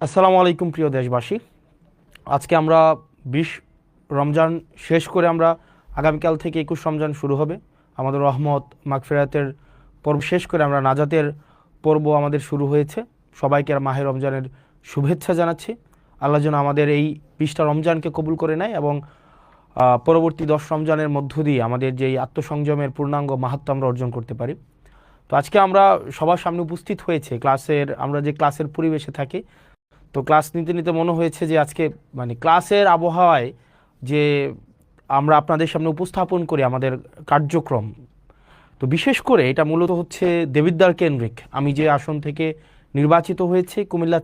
আসসালামু আলাইকুম প্রিয় দেশবাসী। আজকে আমরা 20 রমজান শেষ করে আমরা আগামীকাল থেকে 21 রমজান শুরু হবে। আমাদের রহমত মাগফিরাতের পর্ব শেষ করে আমরা নাজাতের পর্ব আমাদের শুরু হয়েছে। সবাইকে মাহে রমজানের শুভেচ্ছা জানাচ্ছি। আল্লাহ যেন আমাদের এই 20টা রমজানকে কবুল করে নেয় এবং পরবর্তী 10 রমজানের মধ্য দিয়ে আমাদের যেই আত্মসংযমের পূর্ণাঙ্গ মাহাত্ম্য আমরা অর্জন করতে পারি। তো আজকে আমরা সবার সামনে উপস্থিত হয়েছে আমরা যে ক্লাসের পরিবেশে থাকি। তো ক্লাস নিতে নিতে মনে হয়েছে যে আজকে ক্লাসের আবহাওয়ায় যে আমরা আপনাদের সামনে উপস্থাপন করি আমাদের কার্যক্রম। তো বিশেষ করে এটা মূলত হচ্ছে দেবিদ্বার কেন্দ্রিক। আমি যে আসন থেকে নির্বাচিত হয়েছে কুমিল্লা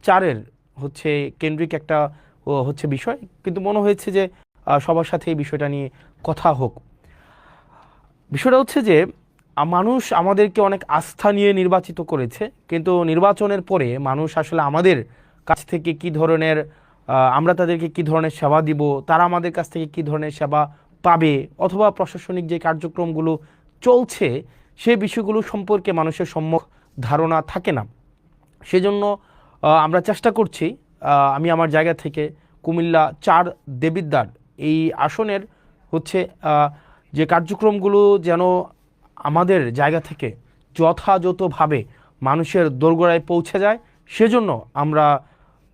4-এর হচ্ছে কেন্দ্রিক একটা হচ্ছে বিষয়, কিন্তু মনে হয়েছে যে সবার সাথে এই বিষয়টা নিয়ে কথা হোক। বিষয়টা হচ্ছে যে মানুষ আমাদেরকে অনেক আস্থা নিয়ে নির্বাচিত করেছে, কিন্তু নির্বাচনের পরে মানুষ আসলে আমাদের কাছ থেকে কি ধরনের আমরা তাদেরকে কি ধরনের সেবা দিব, তারা আমাদের কাছ থেকে কি ধরনের সেবা পাবে, অথবা প্রশাসনিক যে কার্যক্রমগুলো চলছে সেই বিষয়গুলো সম্পর্কে মানুষের সম্যক ধারণা থাকে না। সেজন্য আমরা চেষ্টা করছি আমি আমার জায়গা থেকে কুমিল্লা 4 দেবিদ্বার এই আসনের হচ্ছে যে কার্যক্রমগুলো যেন আমাদের জায়গা থেকে যথাযথভাবে মানুষের দোরগোড়ায় পৌঁছে যায়, সেজন্য আমরা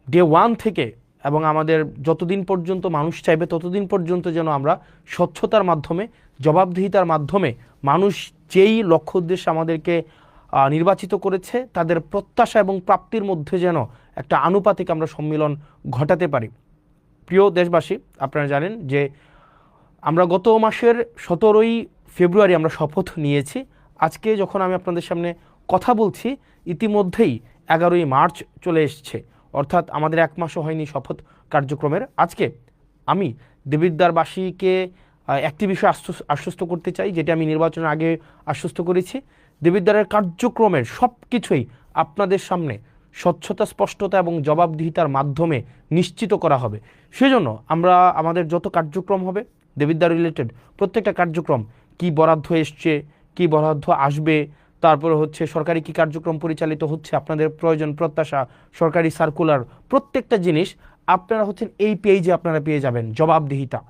ডে 1 থেকে এবং আমাদের যতদিন পর্যন্ত মানুষ চাইবে ততদিন পর্যন্ত যেন আমরা স্বচ্ছতার মাধ্যমে, জবাবদিহিতার মাধ্যমে মানুষ যেই লক্ষ্য উদ্দেশ্যে আমাদেরকে নির্বাচিত করেছে তাদের প্রত্যাশা এবং প্রাপ্তির মধ্যে যেন একটা আনুপাতিক আমরা সম্মিলন ঘটাতে পারি। প্রিয় দেশবাসী, আপনারা জানেন যে আমরা গত মাসের 17ই ফেব্রুয়ারি আমরা শপথ নিয়েছি। আজকে যখন আমি আপনাদের সামনে কথা বলছি ইতিমধ্যেই 11ই মার্চ চলে এসছে, অর্থাৎ আমাদের 1 মাসও হয়নি শপথ কার্যক্রমের। আজকে আমি দেবিদ্বারবাসীকে একটি বিষয় আশ্বস্ত করতে চাই, যেটা আমি নির্বাচনের আগে আশ্বস্ত করেছি। দেবিদ্বারের কার্যক্রমের সব কিছুই আপনাদের সামনে স্বচ্ছতা, স্পষ্টতা এবং জবাবদিহিতার মাধ্যমে নিশ্চিত করা হবে। সেজন্য আমরা আমাদের যত কার্যক্রম হবে দেবিদ্বার রিলেটেড প্রত্যেকটা কার্যক্রম, কি বরাদ্দ এসছে, কি বরাদ্দ আসবে, তারপরে হচ্ছে সরকারি কি কার্যক্রম পরিচালিত হচ্ছে, আপনাদের প্রয়োজন প্রত্যাশা, সরকারি সার্কুলার, প্রত্যেকটা জিনিস আপনারা হচ্ছেন এই পেজে আপনারা পেয়ে যাবেন। জবাবদিহিতা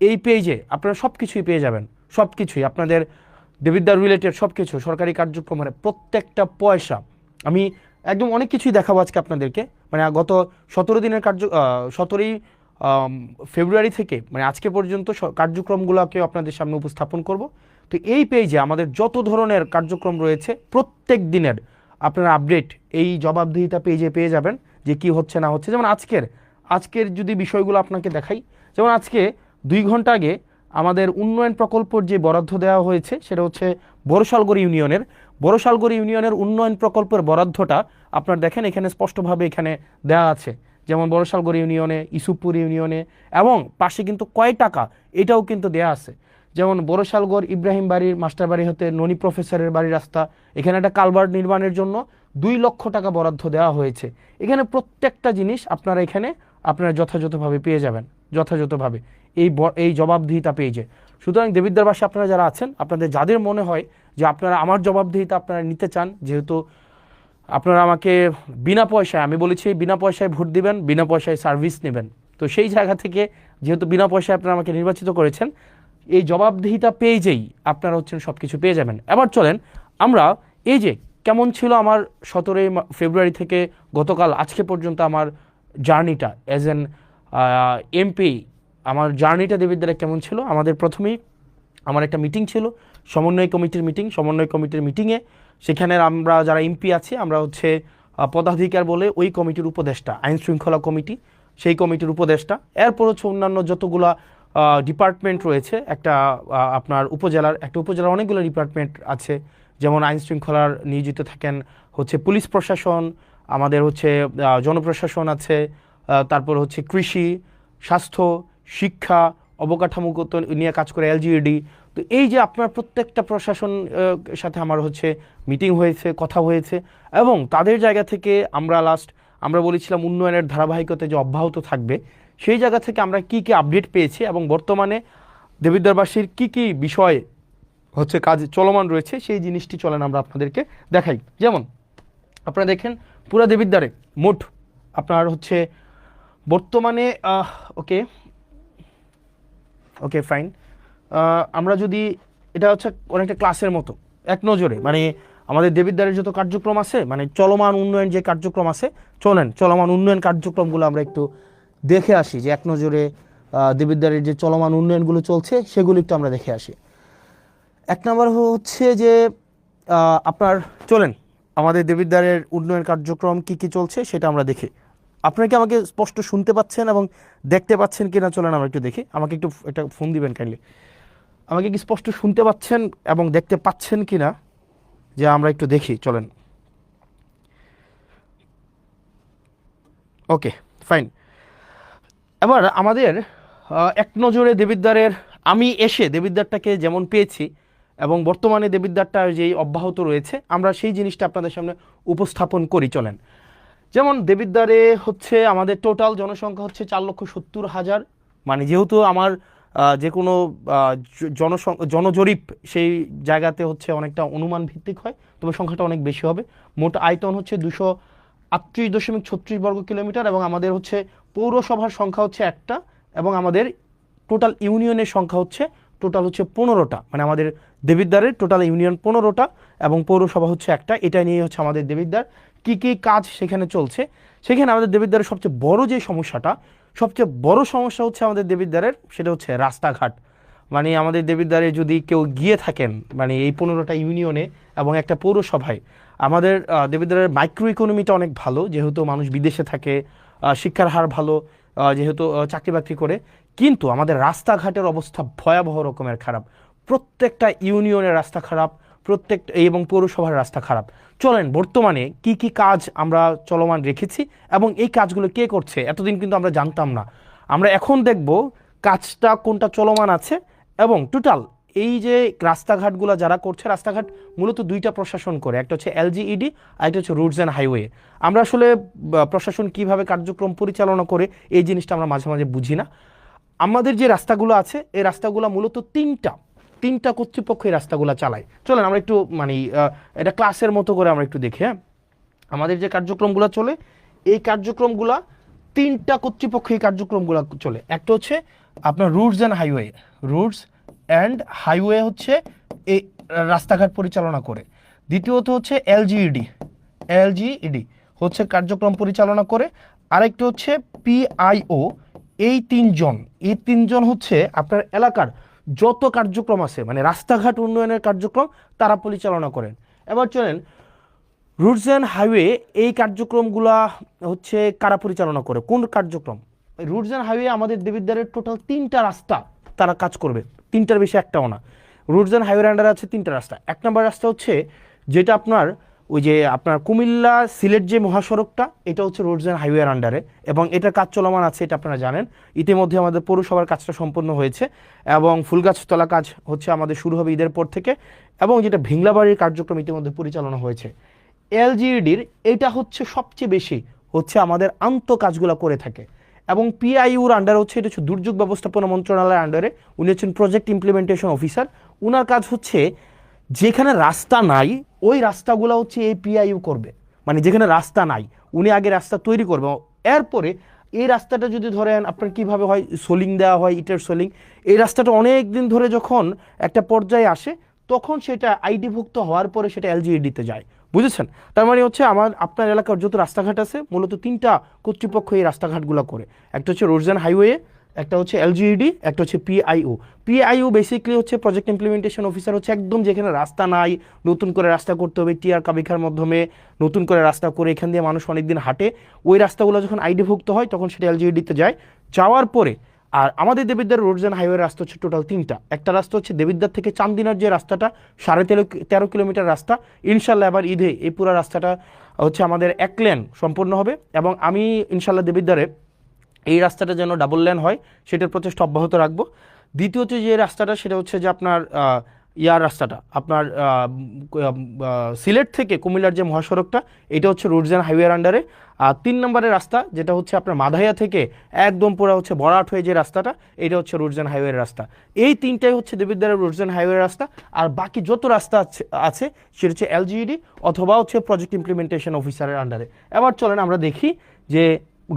এই পেজে আপনারা সব কিছুই পেয়ে যাবেন। সব কিছুই আপনাদের দেবিদ্বার রিলেটেড সব কিছু সরকারি কার্যক্রমের প্রত্যেকটা পয়সা আমি একদম অনেক কিছুই দেখাবো আজকে আপনাদেরকে। গত 17 দিনের 17ই ফেব্রুয়ারি থেকে আজকে পর্যন্ত কার্যক্রমগুলোকে আপনাদের সামনে উপস্থাপন করব। তো এই পেজে আমাদের যত ধরনের কার্যক্রম রয়েছে প্রত্যেক দিনের আপনারা আপডেট এই জবাবদিহিতা পেজে পেয়ে যাবেন, যে কি হচ্ছে না হচ্ছে। যেমন আজকের যদি বিষয়গুলো আপনাকে দেখাই, যেমন আজকে 2 ঘন্টা আগে আমাদের উন্নয়ন প্রকল্পর যে বরাদ্দ দেওয়া হয়েছে সেটা হচ্ছে বড়শালগড় ইউনিয়নের উন্নয়ন প্রকল্পের বরাদ্দটা আপনার দেখেন এখানে স্পষ্টভাবে এখানে দেওয়া আছে। যেমন বড়শালগড় ইউনিয়নে, ইসুপুর ইউনিয়নে এবং পাশে কিন্তু কয় টাকা এটাও কিন্তু দেয়া আছে। যেমন বড়শালগড় ইব্রাহিম বাড়ির মাস্টার বাড়ি হতে ননি প্রফেসরের বাড়ির রাস্তা, এখানে একটা কালভার্ট নির্মাণের জন্য 2 লক্ষ টাকা বরাদ্দ দেওয়া হয়েছে। এখানে প্রত্যেকটা জিনিস আপনারা যথাযথভাবে পেয়ে যাবেন, যথাযথভাবে এই জবাবদিহিতা পেয়েছে। সুতরাং দেবিদ্বারবাসী আপনারা যারা আছেন, আপনাদের যাদের মনে হয় যে আপনারা আমার জবাবদিহিতা আপনারা নিতে চান, যেহেতু আপনারা আমাকে বিনা পয়সায়, আমি বলেছি বিনা পয়সায় ভোট দিবেন, বিনা পয়সায় সার্ভিস নেবেন, তো সেই জায়গা থেকে যেহেতু বিনা পয়সায় আপনারা আমাকে নির্বাচিত করেছেন, এই জবাবদিহিতা পেজেই আপনারা হচ্ছেন সব কিছু পেয়ে যাবেন। এবার চলেন আমরা এই যে কেমন ছিল আমার 17ই ফেব্রুয়ারি থেকে গতকাল আজকে পর্যন্ত আমার জার্নিটা অ্যাজ এন এমপি, আমার জার্নিটা দেবিদ্বারে কেমন ছিল। আমাদের প্রথমেই আমার একটা মিটিং ছিল, সমন্বয় কমিটির মিটিংয়ে সেখানে আমরা যারা এমপি আছি আমরা হচ্ছে পদাধিকার বলে ওই কমিটির উপদেষ্টা, আইন শৃঙ্খলা কমিটি সেই কমিটির উপদেষ্টা, এরপর হচ্ছে অন্যান্য যতগুলা ডিপার্টমেন্ট রয়েছে। আপনার উপজেলার অনেকগুলো ডিপার্টমেন্ট আছে, যেমন আইন শৃঙ্খলার নিয়োজিত থাকেন হচ্ছে পুলিশ প্রশাসন, আমাদের হচ্ছে জনপ্রশাসন আছে, তারপর হচ্ছে কৃষি, স্বাস্থ্য, শিক্ষা, অবকাঠামোগত নিয়ে কাজ করে এলজিইডি। তো এই যে আপনার প্রত্যেকটা প্রশাসন সাথে আমার হচ্ছে মিটিং হয়েছে, কথা হয়েছে, এবং তাদের জায়গা থেকে আমরা বলেছিলাম উন্নয়নের ধারাবাহিকতা যে অব্যাহত থাকবে, সেই জায়গা থেকে আমরা কি আপডেট পেয়েছি এবং বর্তমানে দেবিদ্বারবাসীর কি বিষয় হচ্ছে কাজ চলমান রয়েছে সেই জিনিসটি চলেন আমরা আপনাদেরকে দেখাই। যেমন আপনারা দেখেন পুরা দেবিদ্বারে মোট আপনার হচ্ছে বর্তমানে ওকে ওকে ফাইন, আমরা যদি এটা হচ্ছে অনেকটা ক্লাসের মতো এক নজরে মানে আমাদের দেবিদ্বারের যত কার্যক্রম আছে মানে চলমান উন্নয়ন যে কার্যক্রম আছে, চলেন চলমান উন্নয়ন কার্যক্রমগুলো আমরা একটু দেখে আসি, যে এক নজরে দেবিদ্বারের যে চলমান উন্নয়নগুলো চলছে সেগুলো একটু আমরা দেখে আসি। এক নম্বর হচ্ছে যে আপনার চলেন আমাদের দেবিদ্বারের উন্নয়ন কার্যক্রম কি কি চলছে সেটা আমরা দেখি। আপনারা কি আমাকে স্পষ্ট শুনতে পাচ্ছেন এবং দেখতে পাচ্ছেন কিনা চলেন আমরা একটু দেখি। আমাকে একটু একটা ফোন দিবেন কাইন্ডলি, আমাকে কি স্পষ্ট শুনতে পাচ্ছেন এবং দেখতে পাচ্ছেন কিনা, যে আমরা একটু দেখি চলেন। Okay fine. এবার আমাদের এক নজরে দেবিদ্বারের আমি এসে দেবিদ্বারটাকে যেমন পেয়েছি এবং বর্তমানে দেবিদ্বারটা যেই অব্যাহত রয়েছে আমরা সেই জিনিসটা আপনাদের সামনে উপস্থাপন করি চলেন। যেমন দেবিদ্বারে হচ্ছে আমাদের টোটাল জনসংখ্যা হচ্ছে 4,70,000, মানে যেহেতু আমার যে কোনো জনজরিপ সেই জায়গাতে হচ্ছে অনেকটা অনুমান ভিত্তিক হয়, তবে সংখ্যাটা অনেক বেশি হবে। মোট আয়তন হচ্ছে 238.36 বর্গ কিলোমিটার এবং আমাদের হচ্ছে পৌরসভার সংখ্যা হচ্ছে একটা এবং আমাদের টোটাল ইউনিয়নের সংখ্যা হচ্ছে টোটাল হচ্ছে 15টা, মানে আমাদের দেবিদ্বারের টোটাল ইউনিয়ন 15টা এবং পৌরসভা হচ্ছে একটা। এটা নিয়ে হচ্ছে আমাদের দেবিদ্বার কি কি কাজ সেখানে চলছে। সেখানে আমাদের দেবিদ্বারের সবচেয়ে বড় যে সমস্যাটা, সবচেয়ে বড় সমস্যা হচ্ছে আমাদের দেবিদ্বারের, সেটা হচ্ছে রাস্তাঘাট। মানে আমাদের দেবিদ্বারে যদি কেউ গিয়ে থাকেন মানে এই 15টা ইউনিয়নে এবং একটা পৌরসভায়, আমাদের দেবিদ্বারের মাইক্রো ইকোনমিটা অনেক ভালো, যেহেতু মানুষ বিদেশে থাকে, শিক্ষার হার ভালো, যেহেতু চাকরি বাকরি করে, কিন্তু আমাদের রাস্তাঘাটের অবস্থা ভয়াবহ রকমের খারাপ। প্রত্যেকটা ইউনিয়নের রাস্তা খারাপ, প্রত্যেকটা এবং পৌরসভার রাস্তা খারাপ। চলেন বর্তমানে কি কি কাজ আমরা চলমান রেখেছি এবং এই কাজগুলো কে করছে এতদিন কিন্তু আমরা জানতাম না। আমরা এখন দেখব কাজটা কোনটা চলমান আছে এবং টোটাল এই যে রাস্তাঘাটগুলো যারা করছে, রাস্তাঘাট মূলত দুইটা প্রশাসন করে, একটা হচ্ছে এলজিইডি আর একটা হচ্ছে রুটস অ্যান্ড হাইওয়ে। আমরা আসলে প্রশাসন কিভাবে কার্যক্রম পরিচালনা করে এই জিনিসটা আমরা মাঝে মাঝে বুঝি না। আমাদের যে রাস্তাগুলো আছে এই রাস্তাগুলো মূলত তিনটা কর্তৃপক্ষ এই রাস্তাগুলো চালায়। চলেন আমরা একটু মানে এটা ক্লাসের মতো করে আমরা একটু দেখি। হ্যাঁ, আমাদের যে কার্যক্রমগুলো চলে এই কার্যক্রমগুলা তিনটা কর্তৃপক্ষ এই কার্যক্রমগুলো চলে। একটা হচ্ছে আপনার রুটস অ্যান্ড হাইওয়ে হচ্ছে এই রাস্তাঘাট পরিচালনা করে। দ্বিতীয়ত হচ্ছে এলজিইডি হচ্ছে কার্যক্রম পরিচালনা করে। আরেকটা হচ্ছে পিআইও। এই তিনজন হচ্ছে আপনার এলাকার যত কার্যক্রম আছে মানে রাস্তাঘাট উন্নয়নের কার্যক্রম তারা পরিচালনা করেন। এবার চলেন রুটস অ্যান্ড হাইওয়ে এই কার্যক্রমগুলা হচ্ছে কারা পরিচালনা করে, কোন কার্যক্রম? রুটস অ্যান্ড হাইওয়ে আমাদের দেবিদ্বারের টোটাল 3টা রাস্তা তারা কাজ করবে, 3টার বেশি একটাও না। রুটস অ্যান্ড হাইওয়ের আন্ডারে আছে 3টা রাস্তা। এক নম্বর রাস্তা হচ্ছে যেটা আপনার ওই যে আপনার কুমিল্লা সিলেট যে মহাসড়কটা, এটা হচ্ছে রোডস অ্যান্ড হাইওয়ের আন্ডারে এবং এটার কাজ চলমান আছে, এটা আপনারা জানেন। ইতিমধ্যে আমাদের পৌরসভার কাজটা সম্পন্ন হয়েছে এবং ফুলগাছতলা কাজ হচ্ছে আমাদের শুরু হবে ঈদের পর থেকে, এবং যেটা ভিংলাবাড়ির কার্যক্রম ইতিমধ্যে পরিচালনা হয়েছে। এলজিইডির এটা হচ্ছে সবচেয়ে বেশি হচ্ছে আমাদের আন্ত কাজগুলো করে থাকে এবং পিআইউর আন্ডারে হচ্ছে এটা হচ্ছে দুর্যোগ ব্যবস্থাপনা মন্ত্রণালয়ের আন্ডারে, উনি হচ্ছেন প্রজেক্ট ইমপ্লিমেন্টেশন অফিসার। উনার কাজ হচ্ছে যেখানে রাস্তা নাই ওই রাস্তাগুলো হচ্ছে এই পিআইইউ করবে, মানে যেখানে রাস্তা নাই উনি আগে রাস্তা তৈরি করবে, এরপরে এই রাস্তাটা যদি ধরেন আপনার কিভাবে হয় সোলিং দেওয়া হয়, ইটের সোলিং, এই রাস্তাটা অনেক দিন ধরে যখন একটা পর্যায়ে আসে তখন সেটা আইডিভুক্ত হওয়ার পরে সেটা এলজিইডিতে যায়, বুঝেছেন? তার মানে হচ্ছে আপনার এলাকার যত রাস্তাঘাট আছে মূলত 3টা কর্তৃপক্ষ এই রাস্তাঘাটগুলো করে। একটা হচ্ছে রোডস অ্যান্ড হাইওয়ে, একটা হচ্ছে এলজিইডি, একটা হচ্ছে পিআইও বেসিক্যালি হচ্ছে প্রজেক্ট ইমপ্লিমেন্টেশন অফিসার, হচ্ছে একদম যেখানে রাস্তা নাই নতুন করে রাস্তা করতে হবে, টিআর কাবিখার মাধ্যমে নতুন করে রাস্তা করে এখান দিয়ে মানুষ অনেকদিন হাঁটে, ওই রাস্তাগুলো যখন আইডিভুক্ত হয় তখন সেটা এলজিইডিতে যায়। যাওয়ার পরে আর আমাদের দেবিদ্বার রোডস অ্যান্ড হাইওয়ে রাস্তা হচ্ছে টোটাল 3টা। একটা রাস্তা হচ্ছে দেবিদ্বার থেকে চান্দিনার যে রাস্তাটা 13.5 কিলোমিটার রাস্তা, ইনশাল্লাহ এবার ঈদে এই পুরো রাস্তাটা হচ্ছে আমাদের 1 লেন সম্পূর্ণ হবে এবং আমি ইনশাল্লাহ দেবিদ্বারে এই রাস্তাটা যেন ডাবল লেন হয় সেটার প্রচেষ্টা অব্যাহত রাখবো। দ্বিতীয়ত যে রাস্তাটা সেটা হচ্ছে যে আপনার ইয়ার রাস্তাটা আপনার সিলেট থেকে কুমিল্লার যে মহাসড়কটা, এটা হচ্ছে রুটস অ্যান্ড হাইওয়ের আন্ডারে। আর 3 নম্বরের রাস্তা যেটা হচ্ছে আপনার মাধাইয়া থেকে একদম পুরো হচ্ছে বরাট হয়ে যে রাস্তাটা, এটা হচ্ছে রুটস অ্যান্ড হাইওয়ের রাস্তা। এই তিনটাই হচ্ছে দেবিদ্বারের রুটস অ্যান্ড হাইওয়ের রাস্তা। আর বাকি যত রাস্তা আছে সেটা হচ্ছে এলজিইডি অথবা হচ্ছে প্রজেক্ট ইমপ্লিমেন্টেশন অফিসারের আন্ডারে। এবার চলেন আমরা দেখি যে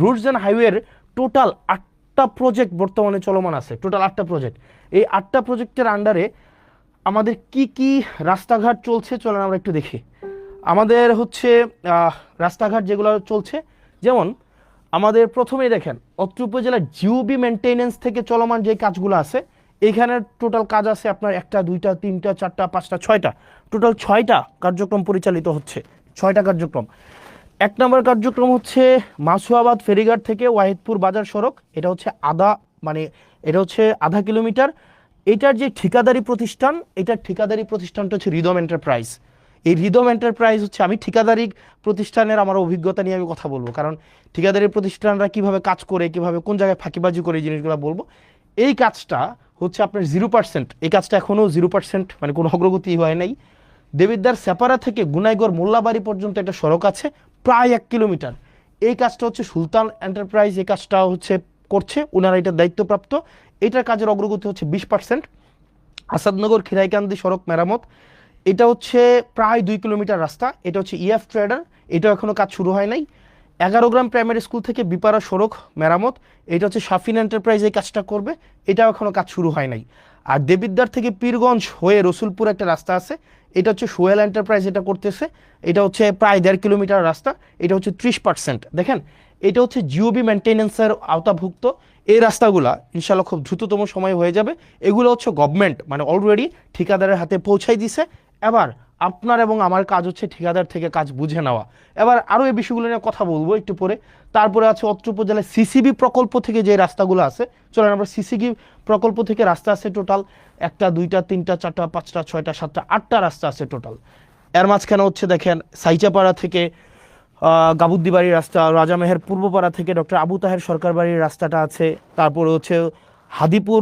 রুটস অ্যান্ড হাইওয়ের টোটাল 8টা প্রজেক্ট বর্তমানে চলমান আছে, টোটাল 8টা প্রজেক্ট। এই 8টা প্রজেক্টের আন্ডারে আমাদের কি কি রাস্তাঘাট চলছে চলেন আমরা একটু দেখি। আমাদের হচ্ছে রাস্তাঘাট যেগুলো চলছে, যেমন আমাদের প্রথমেই দেখেন অত্র উপজেলার জিওবি মেনটেনেন্স থেকে চলমান যে কাজগুলো আছে, এখানের টোটাল কাজ আছে আপনার 1টা 2টা 3টা 4টা 5টা 6টা, টোটাল 6টা কার্যক্রম পরিচালিত হচ্ছে, 6টা কার্যক্রম। 1 নম্বর কার্যক্রম হচ্ছে মাসুয়াবাদ ফেরিঘাট থেকে ওয়াহিদপুর বাজার সড়ক, এটা হচ্ছে এটা হচ্ছে আধা কিলোমিটার। এটার যে ঠিকাদারি প্রতিষ্ঠান, এটার ঠিকাদারি প্রতিষ্ঠানটা হচ্ছে রিদম এন্টারপ্রাইজ। এই রিদম এন্টারপ্রাইজ হচ্ছে, আমি ঠিকাদারি প্রতিষ্ঠানের আমার অভিজ্ঞতা নিয়ে আমি কথা বলবো, কারণ ঠিকাদারি প্রতিষ্ঠানরা কিভাবে কাজ করে, কিভাবে কোন জায়গায় ফাঁকিবাজি করে, এই জিনিসগুলো বলবো। এই কাজটা হচ্ছে আপনার 0%, এই কাজটা এখনও 0%, মানে কোনো অগ্রগতি হয় নাই। দেবিদ্বার সেপারা থেকে গুনাইগড় মোল্লাবাড়ি পর্যন্ত একটা সড়ক আছে প্রায় 1 কিলোমিটার। এই কাজটা হচ্ছে সুলতান এন্টারপ্রাইজ এই কাজটা হচ্ছে করছে, ওনারা এটার দায়িত্বপ্রাপ্ত। এটার কাজের অগ্রগতি হচ্ছে 20%। আসাদনগর খিরাইকান্দি সড়ক মেরামত, এটা হচ্ছে প্রায় 2 কিলোমিটার রাস্তা, এটা হচ্ছে ইএফ ট্রেডার, এটাও এখনও কাজ শুরু হয় নাই। 11 গ্রাম প্রাইমারি স্কুল থেকে বিপাড়া সড়ক মেরামত, এটা হচ্ছে শাফিন এন্টারপ্রাইজ এই কাজটা করবে, এটাও এখনও কাজ শুরু হয় নাই। আর দেবিদ্বার থেকে পীরগঞ্জ হয়ে রসুলপুর একটা রাস্তা আছে, এটা হচ্ছে সোহেল এন্টারপ্রাইজ এটা করতেছে, এটা হচ্ছে প্রায় 1.5 কিলোমিটার রাস্তা, এটা হচ্ছে 30%। দেখেন এটা হচ্ছে জিওবি মেনটেন্যান্সের আওতাভুক্ত। এই রাস্তাগুলা ইনশাল্লাহ খুব দ্রুততম সময় হয়ে যাবে। এগুলো হচ্ছে গভর্নমেন্ট মানে অলরেডি ঠিকাদারের হাতে পৌঁছাই দিছে। এবার আপনার এবং আমার কাজ হচ্ছে ঠিকাদার থেকে কাজ বুঝে নেওয়া। এবার আরও এই বিষয়গুলো নিয়ে কথা বলবো একটু পরে। তারপরে আছে অত্র উপজেলায় সিসিবি প্রকল্প থেকে যে রাস্তাগুলো আছে, চলেন আমরা সিসিবি প্রকল্প থেকে রাস্তা আছে টোটাল 1টা 2টা 3টা 4টা 5টা 6টা 7টা 8টা রাস্তা আছে টোটাল। এর মাঝখানে হচ্ছে দেখেন সাইচাপাড়া থেকে গাবুদ্দিবাড়ির রাস্তা, রাজামেহের পূর্বপাড়া থেকে ডক্টর আবু তাহের সরকার বাড়ির রাস্তাটা আছে। তারপরে হচ্ছে হাদিপুর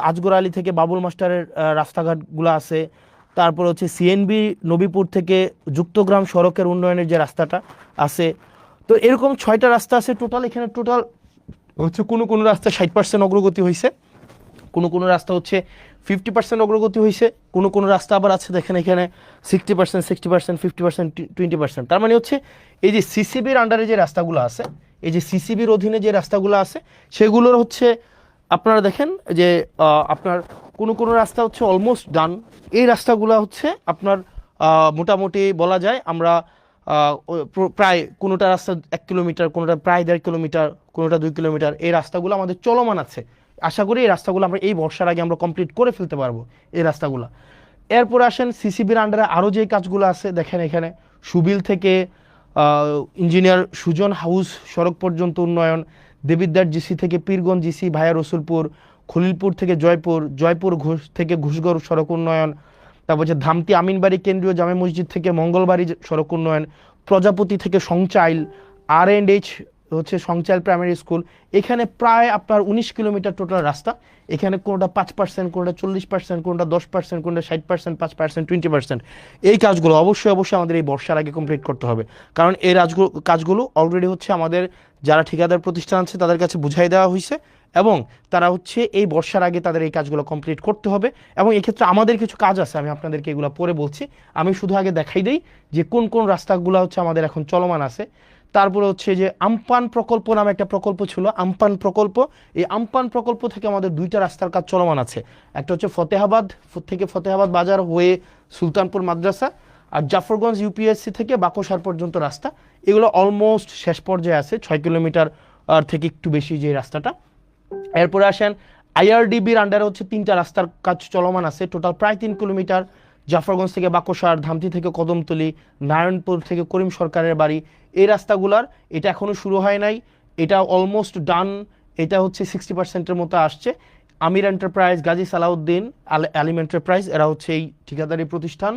আজগর আলী থেকে বাবুল মাস্টারের রাস্তাঘাটগুলো আছে। তারপর হচ্ছে সিএনবি নবীপুর থেকে যুক্তগ্রাম সড়কের উন্নয়নের যে রাস্তাটা আছে। তো এরকম 6টা রাস্তা আছে টোটাল। এখানে টোটাল হচ্ছে কোনো রাস্তা 60% অগ্রগতি হয়েছে, কোনো রাস্তা হচ্ছে 50% অগ্রগতি হয়েছে, কোনো রাস্তা আবার আছে দেখেন এখানে 60%, 60%, 50%, 20%। তার মানে হচ্ছে এই যে সিসিবির আন্ডারে যে রাস্তাগুলো আছে, এই যে সিসিবির অধীনে যে রাস্তাগুলো আছে, সেগুলোর হচ্ছে আপনারা দেখেন যে আপনার কোনো রাস্তা হচ্ছে অলমোস্ট ডান। এই রাস্তাগুলো হচ্ছে আপনার মোটামুটি বলা যায় আমরা প্রায় কোনোটা রাস্তা 1 কিলোমিটার, কোনোটা প্রায় 1.5 কিলোমিটার, কোনোটা 2 কিলোমিটার, এই রাস্তাগুলো আমাদের চলমান আছে। আশা করি এই রাস্তাগুলো আমরা এই বর্ষার আগে আমরা কমপ্লিট করে ফেলতে পারবো এই রাস্তাগুলো। এরপর আসেন সিসিবির আন্ডারে আরও যে কাজগুলো আছে, দেখেন এখানে সুবিল থেকে ইঞ্জিনিয়ার সুজন হাউস সড়ক পর্যন্ত উন্নয়ন, দেবিদ্বার জিসি থেকে পীরগঞ্জ জিসি ভায়া রসুলপুর, খলিলপুর থেকে জয়পুর থেকে ঘুষগড় সড়ক উন্নয়ন, তারপর হচ্ছে ধামতি আমিনবাড়ি কেন্দ্রীয় জামে মসজিদ থেকে মঙ্গলবাড়ি সড়ক উন্নয়ন, প্রজাপতি থেকে সংচাইল, R&H হচ্ছে সংচাইল প্রাইমারি স্কুল। এখানে প্রায় আপনার 19 কিলোমিটার টোটাল রাস্তা। এখানে কোনোটা 5%, কোনোটা 40%, কোনোটা 10%, কোনোটা 60%, 5%, 20%। এই কাজগুলো অবশ্যই আমাদের এই বর্ষার আগে কমপ্লিট করতে হবে, কারণ এই কাজগুলো অলরেডি হচ্ছে আমাদের যারা ঠিকাদার প্রতিষ্ঠান আছে তাদের কাছে বুঝাই দেওয়া হয়েছে, এবং তারা হচ্ছে এই বর্ষার আগে তাদের এই কাজগুলো কমপ্লিট করতে হবে। এবং এক্ষেত্রে আমাদের কিছু কাজ আছে, আমি আপনাদেরকে এগুলো পরে বলছি। আমি শুধু আগে দেখাই দিই যে কোন রাস্তাগুলো হচ্ছে আমাদের এখন চলমান আছে। তারপরে হচ্ছে যে আমপান প্রকল্প নামে একটা প্রকল্প ছিল, আমপান প্রকল্প। এই আমপান প্রকল্প থেকে আমাদের 2টা রাস্তার কাজ চলমান আছে। একটা হচ্ছে ফতেহাবাদ বাজার হয়ে সুলতানপুর মাদ্রাসা, আর জাফরগঞ্জ ইউপিএসসি থেকে বাকশার পর্যন্ত রাস্তা। এগুলো অলমোস্ট শেষ পর্যায়ে আছে, 6 কিলোমিটার থেকে একটু বেশি যে রাস্তাটা। এরপরে আসেন আইআরডিবির আন্ডারে হচ্ছে 3টা রাস্তার কাজ চলমান আছে, টোটাল প্রায় 3 কিলোমিটার। জাফরগঞ্জ থেকে বাকশার, ধামতি থেকে কদমতলি, নারায়ণপুর থেকে করিম সরকারের বাড়ি, এই রাস্তাগুলার এটা এখনও শুরু হয় নাই, এটা অলমোস্ট ডান। এটা হচ্ছে 60%-এর মতো আসছে। আমির এন্টারপ্রাইজ, গাজী সালাউদ্দিন, আলিম এন্টারপ্রাইজ, এরা হচ্ছে এই ঠিকাদারি প্রতিষ্ঠান।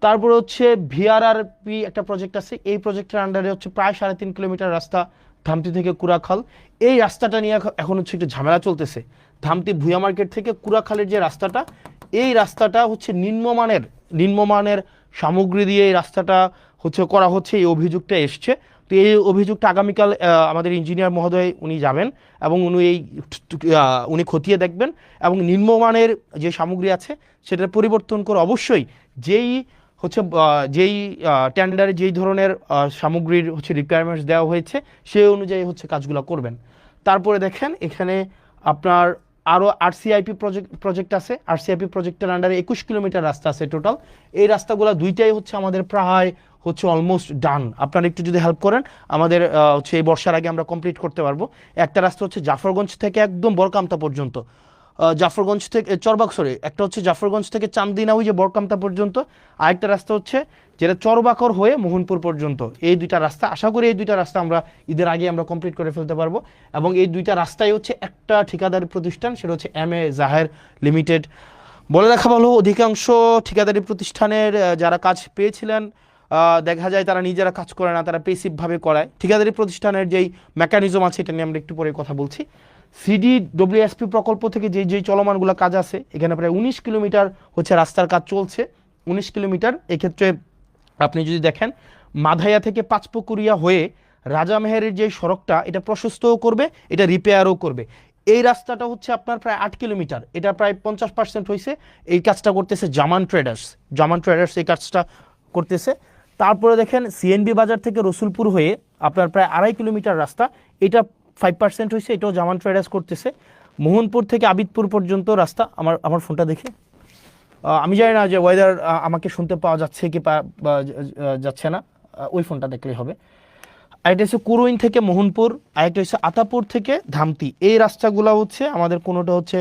তারপরে হচ্ছে ভিআরআরপি একটা প্রজেক্ট আছে, এই প্রজেক্টের আন্ডারে হচ্ছে প্রায় 3.5 কিলোমিটার রাস্তা ধামতি থেকে কুড়াখাল। এই রাস্তাটা নিয়ে এখন হচ্ছে একটু ঝামেলা চলতেছে। ধামতি ভুয়া মার্কেট থেকে কুড়াখালের যে রাস্তাটা, এই রাস্তাটা হচ্ছে নিম্নমানের সামগ্রী দিয়ে এই রাস্তাটা হচ্ছে করা হচ্ছে, এই অভিযোগটা এসছে। তো এই অভিযোগটা আগামীকাল আমাদের ইঞ্জিনিয়ার মহোদয় উনি যাবেন এবং উনি খতিয়ে দেখবেন এবং নিম্নমানের যে সামগ্রী আছে সেটার পরিবর্তন করে অবশ্যই যেই হচ্ছে যেই টেন্ডারে যেই ধরনের সামগ্রীর হচ্ছে রিকোয়ারমেন্টস দেওয়া হয়েছে সেই অনুযায়ী হচ্ছে কাজগুলো করবেন। তারপরে দেখেন এখানে আপনার আরও আরসিআইপি প্রজেক্ট আছে। আরসিআইপি প্রজেক্টের আন্ডারে 21 কিলোমিটার রাস্তা আছে টোটাল। এই রাস্তাগুলো দুইটাই হচ্ছে আমাদের প্রায় হচ্ছে অলমোস্ট ডান। আপনারা একটু যদি হেল্প করেন আমাদের হচ্ছে এই বর্ষার আগে আমরা কমপ্লিট করতে পারবো। একটা রাস্তা হচ্ছে জাফরগঞ্জ থেকে একদম বরকামতা পর্যন্ত, জাফরগঞ্জ থেকে একটা হচ্ছে জাফরগঞ্জ থেকে চান্দিনা ওই যে বরকামতা পর্যন্ত, আরেকটা রাস্তা হচ্ছে যেটা চরবাকর হয়ে মোহনপুর পর্যন্ত। এই দুইটা রাস্তা, আশা করি এই দুইটা রাস্তা আমরা ঈদের আগে আমরা কমপ্লিট করে ফেলতে পারবো। এবং এই দুইটা রাস্তায় হচ্ছে একটা ঠিকাদারি প্রতিষ্ঠান, সেটা হচ্ছে MA জাহের লিমিটেড। বলে রাখা ভালো, অধিকাংশ ঠিকাদারি প্রতিষ্ঠানের যারা কাজ পেয়েছিলেন দেখা যায় তারা নিজেরা কাজ করে না, তারা পেসিভভাবে করায়। ঠিকাদারি প্রতিষ্ঠানের যেই মেকানিজম আছে এটা নিয়ে আমরা একটু পরে কথা বলছি। CDWSP প্রকল্প থেকে যেই চলমানগুলো কাজ আছে, এখানে প্রায় 19 কিলোমিটার হচ্ছে রাস্তার কাজ চলছে। 19 কিলোমিটার এক্ষেত্রে আপনি যদি দেখেন মাধাইয়া থেকে পাঁচপুকুরিয়া হয়ে রাজামেহেরের যে সড়কটা এটা প্রশস্তও করবে, এটা রিপেয়ারও করবে। এই রাস্তাটা হচ্ছে আপনার প্রায় 8 কিলোমিটার, এটা প্রায় 50% হয়েছে। এই কাজটা করতেছে জামান ট্রেডার্স এই কাজটা করতেছে। তারপরে দেখেন CNB বাজার থেকে রসুলপুর হয়ে আপনার প্রায় 2.5 কিলোমিটার রাস্তা, এটা 5% হয়েছে, এটাও জামান ট্রেডার্স করতেছে। মোহনপুর থেকে আবিদপুর পর্যন্ত রাস্তা, আমার ফোনটা দেখে আমি জানি না যে ওয়েদার আমাকে শুনতে পাওয়া যাচ্ছে কি যাচ্ছে না, ওই ফোনটা দেখলেই হবে। আরেকটা হচ্ছে কুরুইন থেকে মোহনপুর, আরেকটা হচ্ছে আতাপুর থেকে ধামতি। এই রাস্তাগুলো হচ্ছে আমাদের কোনোটা হচ্ছে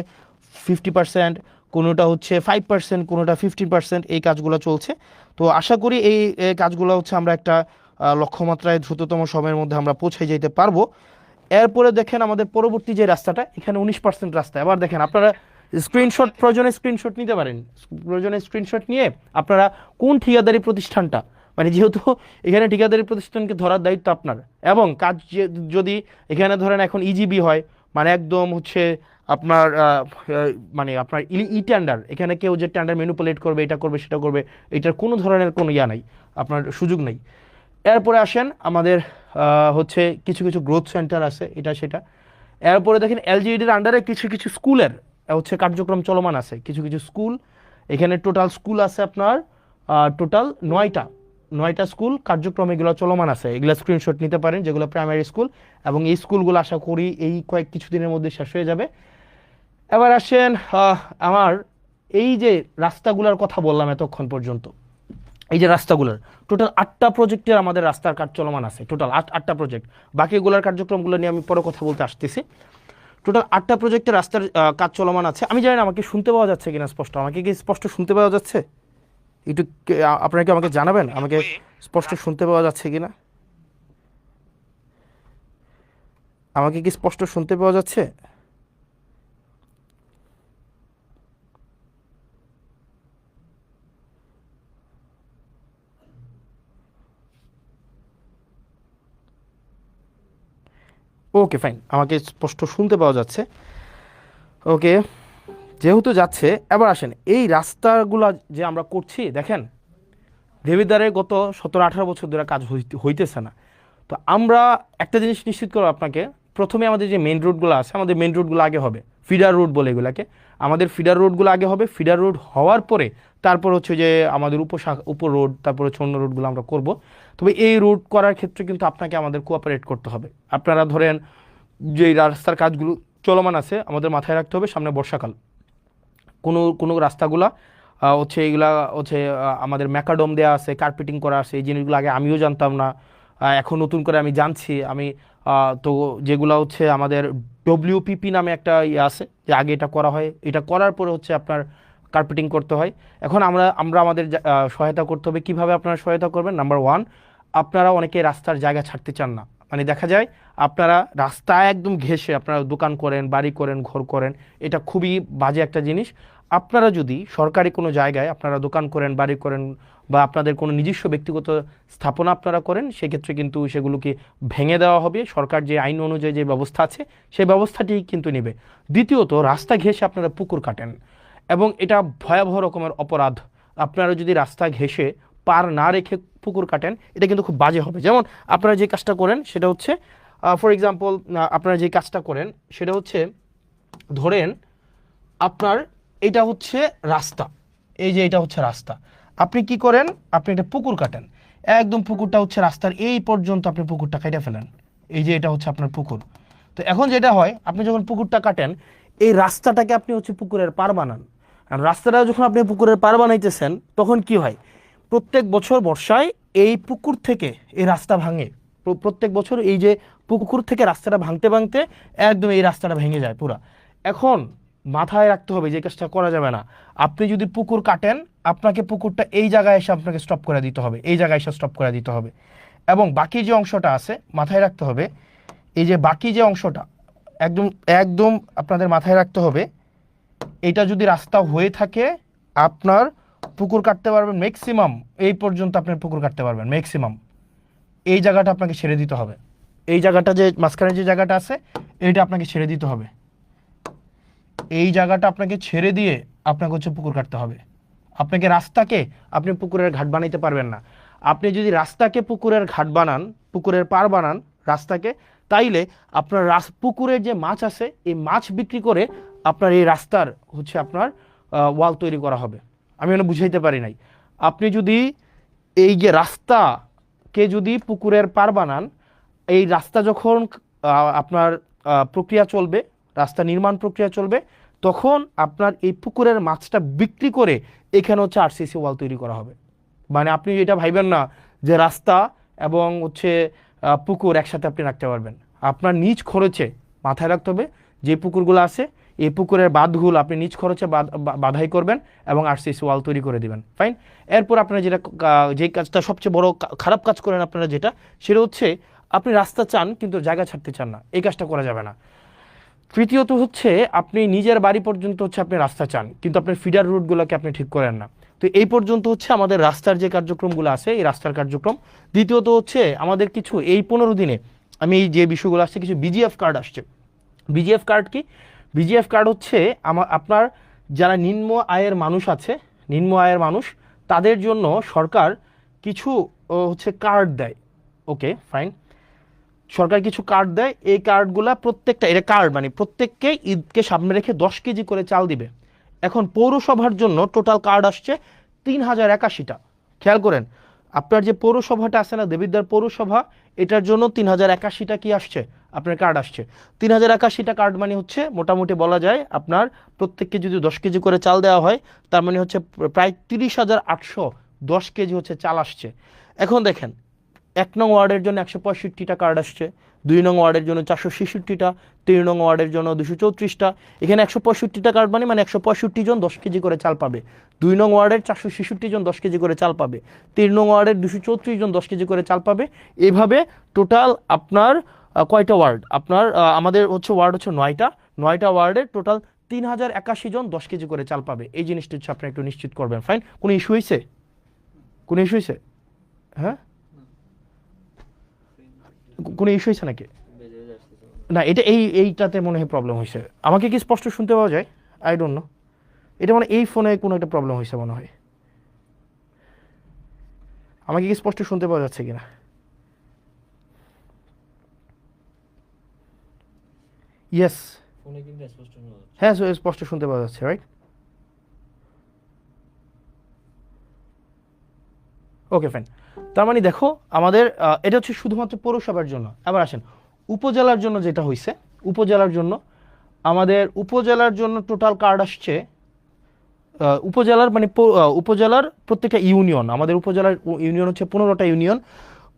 50%, কোনোটা হচ্ছে 5%, কোনোটা 15%, এই কাজগুলো চলছে। তো আশা করি এই কাজগুলো হচ্ছে আমরা একটা লক্ষ্যমাত্রায় দ্রুততম সময়ের মধ্যে আমরা পৌঁছে যেতে পারবো। এরপরে দেখেন আমাদের পরবর্তী যে রাস্তাটা, এখানে 19% রাস্তা। এবার দেখেন আপনারা প্রয়োজনে স্ক্রিনশট নিতে পারেন। প্রয়োজনে স্ক্রিনশট নিয়ে আপনারা কোন ঠিকাদারি প্রতিষ্ঠানটা, মানে যেহেতু এখানে ঠিকাদারি প্রতিষ্ঠানকে ধরার দায়িত্ব আপনার, এবং কাজ যদি এখানে ধরেন এখন ইজিবি হয়, মানে একদম হচ্ছে আপনার মানে আপনার টেন্ডার, এখানে কেউ যে টেন্ডার ম্যানিপুলেট করবে, এটা করবে সেটা করবে, এটার কোনো ধরনের কোনো নাই, আপনার সুযোগ নেই। এরপরে আসেন আমাদের হচ্ছে কিছু কিছু গ্রোথ সেন্টার আছে, এটা সেটা। এরপরে দেখেন LGEDর আন্ডারে কিছু কিছু স্কুলের হচ্ছে কার্যক্রম চলমান আছে, কিছু কিছু স্কুল। এখানে টোটাল স্কুল আছে আপনার টোটাল 9টা স্কুল কার্যক্রম এগুলো চলমান আছে। এগুলো স্ক্রিনশট নিতে পারেন, যেগুলো প্রাইমারি স্কুল, এবং এই স্কুলগুলো আশা করি এই কিছুদিনের মধ্যে শেষ হয়ে যাবে। এবার আসেন আমার এই যে রাস্তাগুলোর কথা বললাম এতক্ষণ পর্যন্ত, এই যে রাস্তাগুলোর টোটাল 8টা প্রজেক্টের আমাদের রাস্তার কাজ চলমান আছে, টোটাল 8টা প্রজেক্ট। বাকিগুলোর কার্যক্রমগুলো নিয়ে আমি পরে কথা বলতে আসতেছি। টোটাল 8টা প্রজেক্টের রাস্তার কাজ চলমান আছে। আমি জানি না আমাকে শুনতে পাওয়া যাচ্ছে কিনা স্পষ্ট, আমাকে কি স্পষ্ট শুনতে পাওয়া যাচ্ছে? একটু আপনারা কি আমাকে জানাবেন আমাকে স্পষ্ট শুনতে পাওয়া যাচ্ছে কিনা, আমাকে কি স্পষ্ট শুনতে পাওয়া যাচ্ছে? ওকে ফাইন, আমাকে স্পষ্ট শুনতে পাওয়া যাচ্ছে। ওকে, যেহেতু যাচ্ছে, এবার আসেন এই রাস্তাগুলো যে আমরা করছি, দেখেন দেবিদ্বারে গত 17-18 বছর ধরে কাজ হইতেছে না। তো আমরা একটা জিনিস নিশ্চিত করবো আপনাকে, প্রথমে আমাদের যে মেন রোডগুলো আছে, আমাদের মেন রোডগুলো আগে হবে, ফিডার রোড বলে এগুলাকে, আমাদের ফিডার রোডগুলো আগে হবে। ফিডার রোড হওয়ার পরে তারপর হচ্ছে যে আমাদের উপর রোড, তারপর হচ্ছে অন্য রোডগুলো আমরা করব। তবে এই রোড করার ক্ষেত্রে কিন্তু আপনাকে আমাদের কোঅপারেট করতে হবে। আপনারা ধরেন যে রাস্তার কাজগুলো চলমান আছে, আমাদের মাথায় রাখতে হবে সামনে বর্ষাকাল, কোনো রাস্তাগুলা হচ্ছে এইগুলা হচ্ছে আমাদের ম্যাকাডোম দেওয়া আছে, কার্পেটিং করা আছে, এই জিনিসগুলো আগে আমিও জানতাম না, এখন নতুন করে আমি জানছি। তো যেগুলো হচ্ছে আমাদের WPP নামে একটা ইয়ে আছে, যে আগে এটা করা হয়, এটা করার পরে হচ্ছে আপনার কার্পেটিং করতে হয়। এখন আমরা আমাদের সহায়তা করতে হবে। কিভাবে আপনারা সহায়তা করবেন? নাম্বার 1, আপনারা অনেকে রাস্তার জায়গা ছাড়তে চান না, মানে দেখা যায় আপনারা রাস্তায় একদম ঘেঁষে আপনারা দোকান করেন, বাড়ি করেন, ঘর করেন, এটা খুবই বাজে একটা জিনিস। আপনারা যদি সরকারি কোনো জায়গায় আপনারা দোকান করেন, বাড়ি করেন, বা আপনাদের কোনো নিজস্ব ব্যক্তিগত স্থাপনা আপনারা করেন, সেক্ষেত্রে কিন্তু সেগুলোকে ভেঙে দেওয়া হবে। সরকার যে আইন অনুযায়ী যে ব্যবস্থা আছে সেই ব্যবস্থাটি কিন্তু নেবে। দ্বিতীয়ত, রাস্তা ঘেঁষে আপনারা পুকুর কাটেন, এবং এটা ভয়াবহ রকমের অপরাধ। আপনারা যদি রাস্তা ঘেঁষে পার না রেখে পুকুর কাটেন, এটা কিন্তু খুব বাজে হবে। যেমন আপনারা যে কাজটা করেন সেটা হচ্ছে, ফর এক্সাম্পল, আপনারা যে কাজটা করেন সেটা হচ্ছে, ধরেন আপনার এটা হচ্ছে রাস্তা, এই যে এটা হচ্ছে রাস্তা, আপনি কি করেন, আপনি একটা পুকুর কাটেন, একদম পুকুরটা হচ্ছে রাস্তার এই পর্যন্ত আপনি পুকুরটা কেটে ফেলেন, এই যে এটা হচ্ছে আপনার পুকুর। তো এখন যেটা হয়, আপনি যখন পুকুরটা কাটেন, এই রাস্তাটাকে আপনি হচ্ছে পুকুরের পার বানান। আর রাস্তাটা যখন আপনি পুকুরের পার বানাইতেছেন, তখন কি হয়, প্রত্যেক বছর বর্ষায় এই পুকুর থেকে এই রাস্তা ভাঙে। প্রত্যেক বছর এই যে পুকুর থেকে রাস্তাটা ভাঙতে ভাঙতে একদম এই রাস্তাটা ভেঙে যায় পুরা। এখন মাথায় রাখতে হবে যে কাজটা করা যাবে না। আপনি যদি পুকুর কাটেন, আপনাকে পুকুরটা এই জায়গায় এসে আপনাকে স্টপ করে দিতে হবে, এই জায়গায় এসে স্টপ করে দিতে হবে। এবং বাকি যে অংশটা আছে মাথায় রাখতে হবে, এই যে বাকি যে অংশটা একদম একদম আপনাদের মাথায় রাখতে হবে, এটা যদি রাস্তা হয়ে থাকে, আপনার পুকুর কাটতে পারবেন ম্যাক্সিমাম এই পর্যন্ত, আপনার পুকুর কাটতে পারবেন ম্যাক্সিমাম। এই জায়গাটা আপনাকে ছেড়ে দিতে হবে, এই জায়গাটা যে মাঝখানে যে জায়গাটা আছে এইটা আপনাকে ছেড়ে দিতে হবে, এই জায়গাটা আপনাকে ছেড়ে দিয়ে আপনাকে হচ্ছে পুকুর কাটতে হবে। আপনাকে রাস্তাকে আপনি পুকুরের ঘাট বানাইতে পারবেন না। আপনি যদি রাস্তাকে পুকুরের ঘাট বানান, পুকুরের পার বানান রাস্তাকে, তাইলে আপনার পুকুরের যে মাছ আছে এই মাছ বিক্রি করে আপনার এই রাস্তার হচ্ছে আপনার ওয়াল তৈরি করা হবে। আমি ওটা বুঝাইতে পারি নাই। আপনি যদি এই যে রাস্তাকে যদি পুকুরের পার বানান, এই রাস্তা যখন আপনার প্রক্রিয়া চলবে, রাস্তা নির্মাণ প্রক্রিয়া চলবে, তখন আপনার এই পুকুরের মাছটা বিক্রি করে এখানে হচ্ছে আরসিসি ওয়াল তৈরি করা হবে। মানে আপনি এটা ভাইবেন না যে রাস্তা এবং হচ্ছে পুকুর একসাথে আপনি রাখতে পারবেন। আপনার নিজ খরচে, মাথায় রাখতে হবে, যে পুকুরগুলো আছে এই পুকুরের বাঁধগুলো আপনি নিজ খরচে বাধাই করবেন এবং আরসিসি ওয়াল তৈরি করে দিবেন। ফাইন। এরপর আপনারা যেটা, যে কাজটা সবচেয়ে বড় খারাপ কাজ করেন আপনারা, যেটা সেটা হচ্ছে আপনি রাস্তা চান কিন্তু জায়গা ছাড়তে চান না, এই কাজটা করা যাবে না। তৃতীয়ত হচ্ছে, আপনি নিজের বাড়ি পর্যন্ত হচ্ছে আপনি রাস্তা চান কিন্তু আপনার ফিডার রুটগুলোকে আপনি ঠিক করেন না। তো এই পর্যন্ত হচ্ছে আমাদের রাস্তার যে কার্যক্রমগুলো আছে, এই রাস্তার কার্যক্রম। দ্বিতীয়ত হচ্ছে আমাদের কিছু এই 15 দিনে আমি এই যে বিষয়গুলো আসছে, কিছু বিজিএফ কার্ড আসছে। বিজিএফ কার্ড কি? বিজিএফ কার্ড হচ্ছে আপনার যারা নিম্ন আয়ের মানুষ আছে, নিম্ন আয়ের মানুষ, তাদের জন্য সরকার কিছু হচ্ছে কার্ড দেয়। ওকে ফাইন, সরকার কিছু কার্ড দেয়। এই কার্ডগুলা প্রত্যেকটা, এটা কার্ড মানে প্রত্যেককে ঈদকে সামনে রেখে 10 কেজি করে চাল দিবে। এখন পৌরসভার জন্য টোটাল কার্ড আসছে 3081টা। খেয়াল করেন, আপনার যে পৌরসভাটা আছে না, দেবিদ্বার পৌরসভা, এটার জন্য 3081টা কি আসছে, আপনার কার্ড আসছে। 3081টা কার্ড মানে হচ্ছে মোটামুটি বলা যায় আপনার প্রত্যেককে যদি 10 কেজি করে চাল দেওয়া হয়, তার মানে হচ্ছে প্রায় 30,810 কেজি হচ্ছে চাল আসছে। এখন দেখেন, 1 নং ওয়ার্ডের জন্য 165টা কার্ড আসছে, 2 নং ওয়ার্ডের জন্য 466টা, 3 নং ওয়ার্ডের জন্য 234টা। এখানে 165টা কার্ড মানে 165 জন 10 কেজি করে চাল পাবে। 2 নং ওয়ার্ডের 466 জন 10 কেজি করে চাল পাবে। 3 নং ওয়ার্ডের 234 জন 10 কেজি করে চাল পাবে। এভাবে টোটাল আপনার কয়টা ওয়ার্ড, আপনার আমাদের হচ্ছে ওয়ার্ড হচ্ছে 9টা ওয়ার্ডের টোটাল 3081 জন 10 কেজি করে চাল পাবে। এই জিনিসটা হচ্ছে আপনি একটু নিশ্চিত করবেন। ফাইন। কোনো ইস্যু হয়েছে? কোনো ইস্যু হয়েছে? হ্যাঁ, কোনো ইস্যু হয়েছে নাকি? না, এটা এইটাতে মনে হয় প্রবলেম হয়েছে। আমাকে কি স্পষ্ট শুনতে পাওয়া যায়? আই ডোন্ট নো, এটা মানে এই ফোনে কোনো একটা প্রবলেম হয়েছে মনে হয়। আমাকে কি স্পষ্ট শুনতে পাওয়া যাচ্ছে কিনা? ইয়েস, হ্যাঁ স্পষ্ট শুনতে পাওয়া যাচ্ছে, রাইট? Okay fine. তার মানে দেখো, আমাদের এটা হচ্ছে শুধুমাত্র পৌরসভার জন্য। আবার আসেন উপজেলার জন্য, যেটা হয়েছে উপজেলার জন্য, আমাদের উপজেলার জন্য টোটাল কার্ড আসছে, উপজেলার মানে উপজেলার প্রত্যেকটা ইউনিয়ন, আমাদের উপজেলার ইউনিয়ন হচ্ছে 15টা ইউনিয়ন।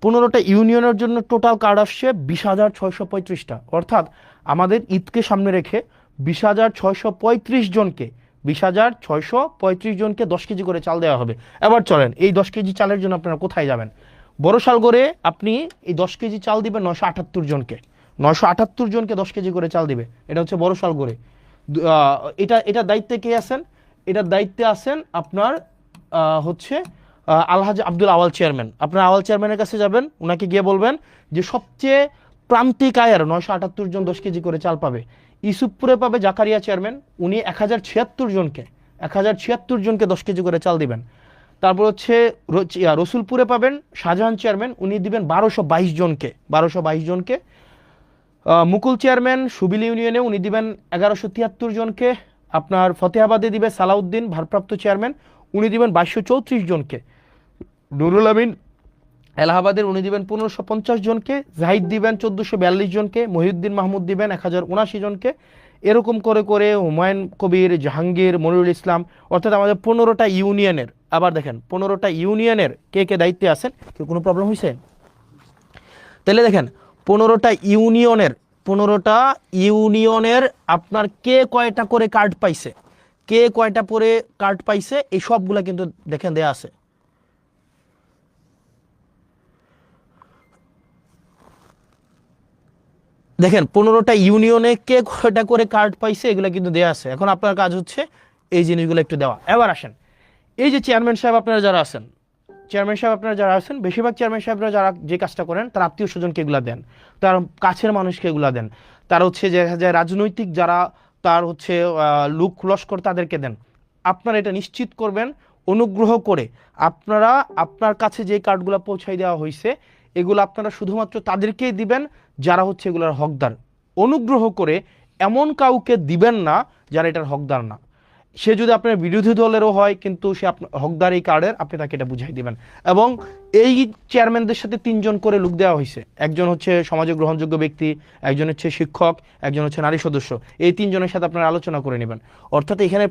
15টা ইউনিয়নের জন্য টোটাল কার্ড আসছে 20,635টা। অর্থাৎ আমাদের ঈদকে সামনে রেখে 20,635 জনকে 20,635 জনকে 10 কেজি করে চাল দেওয়া হবে। এবার চলেন, এই 10 কেজি চালের জন্য আপনারা কোথায় যাবেন? বড়শালগড়ে আপনি এই 10 কেজি চাল দিবেন 978 জনকে, 978 জনকে 10 কেজি করে চাল দিবে। এটা হচ্ছে বড়শালগড়ে। এটা দায়িত্বে কে আছেন? এটার দায়িত্বে আছেন আপনার হচ্ছে আলহাজ আব্দুল আওয়াল চেয়ারম্যান। আপনার আওয়াল চেয়ারম্যানের কাছে যাবেন, ওনাকে গিয়ে বলবেন যে সবচেয়ে প্রান্তিক আয়ের 978 জন 10 কেজি করে চাল পাবে। ইউসুফপুরে পাবে জাকারিয়া চেয়ারম্যান, উনি 1076 জনকে 1076 জনকে 10 কেজি করে চাল দিবেন। তারপর হচ্ছে রসুলপুরে পাবেন শাহজাহান চেয়ারম্যান, উনি দিবেন 1222 জনকে। মুকুল চেয়ারম্যান সুবিল ইউনিয়নে উনি দিবেন 1173 জনকে। আপনার ফতেহাবাদে দিবে সালাউদ্দিন ভারপ্রাপ্ত চেয়ারম্যান, উনি দিবেন 2234 জনকে। নুরুল আমিন এলাহাবাদের উনি দিবেন 1550 জনকে। জাহিদ দিবেন 1442 জনকে। মহিউদ্দিন মাহমুদ দিবেন 1079 জনকে। এরকম করে করে হুমায়ুন কবির, জাহাঙ্গীর, মনিরুল ইসলাম, অর্থাৎ আমাদের 15টা ইউনিয়নের, আবার দেখেন 15টা ইউনিয়নের কে কে দায়িত্বে আছেন, কেউ কোনো প্রবলেম হয়েছে? তাহলে দেখেন 15টা ইউনিয়নের আপনার কে কয়টা করে কার্ড পাইছে, কে কয়টা করে কার্ড পাইছে, এই সবগুলা কিন্তু দেখেন দেয়া আছে। দেখেন 15টা ইউনিয়নে কে কয়টা করে কার্ড পাইছে এগুলো কিন্তু দেয়া আছে। এখন আপনার কাজ হচ্ছে এই জিনিসগুলো একটু দেওয়া। এবার আসেন, এই যে চেয়ারম্যান সাহেব আপনারা যারা আছেন, বেশিরভাগ চেয়ারম্যান সাহেবরা যারা যে কাজটা করেন তার আত্মীয় স্বজনকে এগুলা দেন, তার কাছের মানুষকে এগুলা দেন, তার হচ্ছে যে রাজনৈতিক যারা তার হচ্ছে লোক লস্কর তাদেরকে দেন। আপনারা এটা নিশ্চিত করবেন অনুগ্রহ করে আপনারা আপনার কাছে যে কার্ডগুলো পৌঁছাই দেওয়া হয়েছে এগুলো আপনারা শুধুমাত্র তাদেরকেই দিবেন যারা হচ্ছে এগুলোর হকদার। অনুগ্রহ করে এমন কাউকে দিবেন না যারা এটার হকদার না। সে যদি আপনার বিরোধী দলেরও হয় কিন্তু সে হকদার এই কার্ডের, আপনি তাকে এটা বুঝাই দিবেন। এবং এই চেয়ারম্যানদের সাথে 3 জন করে লোক দেওয়া হয়েছে, একজন হচ্ছে সমাজে গ্রহণযোগ্য ব্যক্তি, একজন হচ্ছে শিক্ষক, একজন হচ্ছে নারী সদস্য। এই 3 জনের সাথে আপনারা আলোচনা করে নেবেন। অর্থাৎ এখানে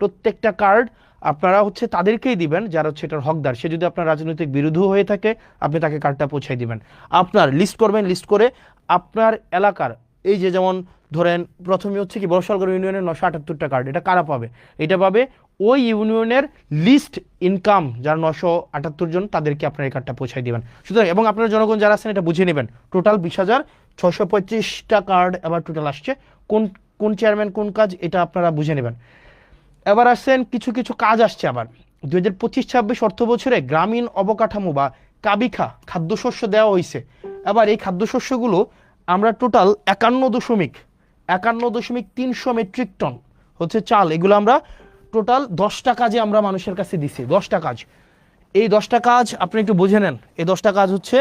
প্রত্যেকটা কার্ড আপনারা হচ্ছে তাদেরকেই দিবেন যারা হচ্ছে এটার হকদার। সে যদি আপনার রাজনৈতিক বিরোধী হয়ে থাকে আপনি তাকে কার্ডটা পৌঁছাই দিবেন। আপনার লিস্ট করবেন, লিস্ট করে আপনার এলাকার এই যে যেমন ধরেন প্রথমে হচ্ছে কি বড়শালগড় ইউনিয়নের 978টা কার্ড, এটা কারা পাবে? এটা পাবে ওই ইউনিয়নের লিস্ট ইনকাম যারা 978 জন, তাদেরকে আপনার এই কার্ডটা পৌঁছাই দিবেন। সুতরাং এবং আপনার জনগণ যারা আছেন এটা বুঝে নেবেন, টোটাল 20,625টা কার্ড এবার টোটাল আসছে। কোন কোন চেয়ারম্যান কোন কাজ এটা আপনারা বুঝে নেবেন। এবার আসছেন কিছু কিছু কাজ আসছে আবার 2025-26 অর্থ বছরে গ্রামীণ অবকাঠামো বা কাবিখা খাদ্যশস্য দেওয়া হয়েছে। এবার এই খাদ্যশস্যগুলো আমরা টোটাল 51.300 মেট্রিক টন হচ্ছে চাল, এগুলো আমরা টোটাল 10টা কাজে আমরা মানুষের কাছে দিছি। 10টা কাজ, এই 10টা কাজ আপনি একটু বুঝে নেন। এই 10টা কাজ হচ্ছে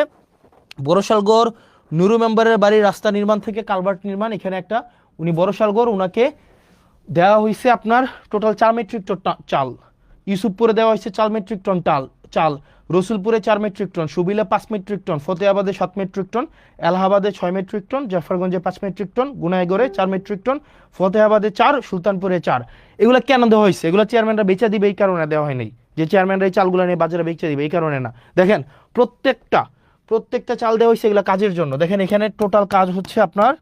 বড়শালগড় নুরু মেম্বারের বাড়ির রাস্তা নির্মাণ থেকে কালভার্ট নির্মাণ, এখানে একটা উনি বড়শালগড় ওনাকে দেওয়া হয়েছে আপনার টোটাল 4 মেট্রিক টন চাল। ইউসুফপুরে দেওয়া হয়েছে 4 মেট্রিক টন চাল। রসুলপুরে 4 মেট্রিক টন, সুবিলে 5 মেট্রিক টন, ফতেহাবাদে 7 মেট্রিক টন, এলাহাবাদে 6 মেট্রিক টন, জাফরগঞ্জে 5 মেট্রিক টন, গুনাইগড়ে 4 মেট্রিক টন, ফতেহাবাদে 4, সুলতানপুরে 4। এগুলো কেন দেওয়া হয়েছে? এগুলো চেয়ারম্যানরা বেচা দিবে এই কারণে দেওয়া হয়নি যে চেয়ারম্যানরা এই চালগুলো নিয়ে বাজারে বেচা দিবে, এই কারণে না। দেখেন প্রত্যেকটা চাল দেওয়া হয়েছে এগুলো কাজের জন্য। দেখেন এখানে টোটাল কাজ হচ্ছে আপনার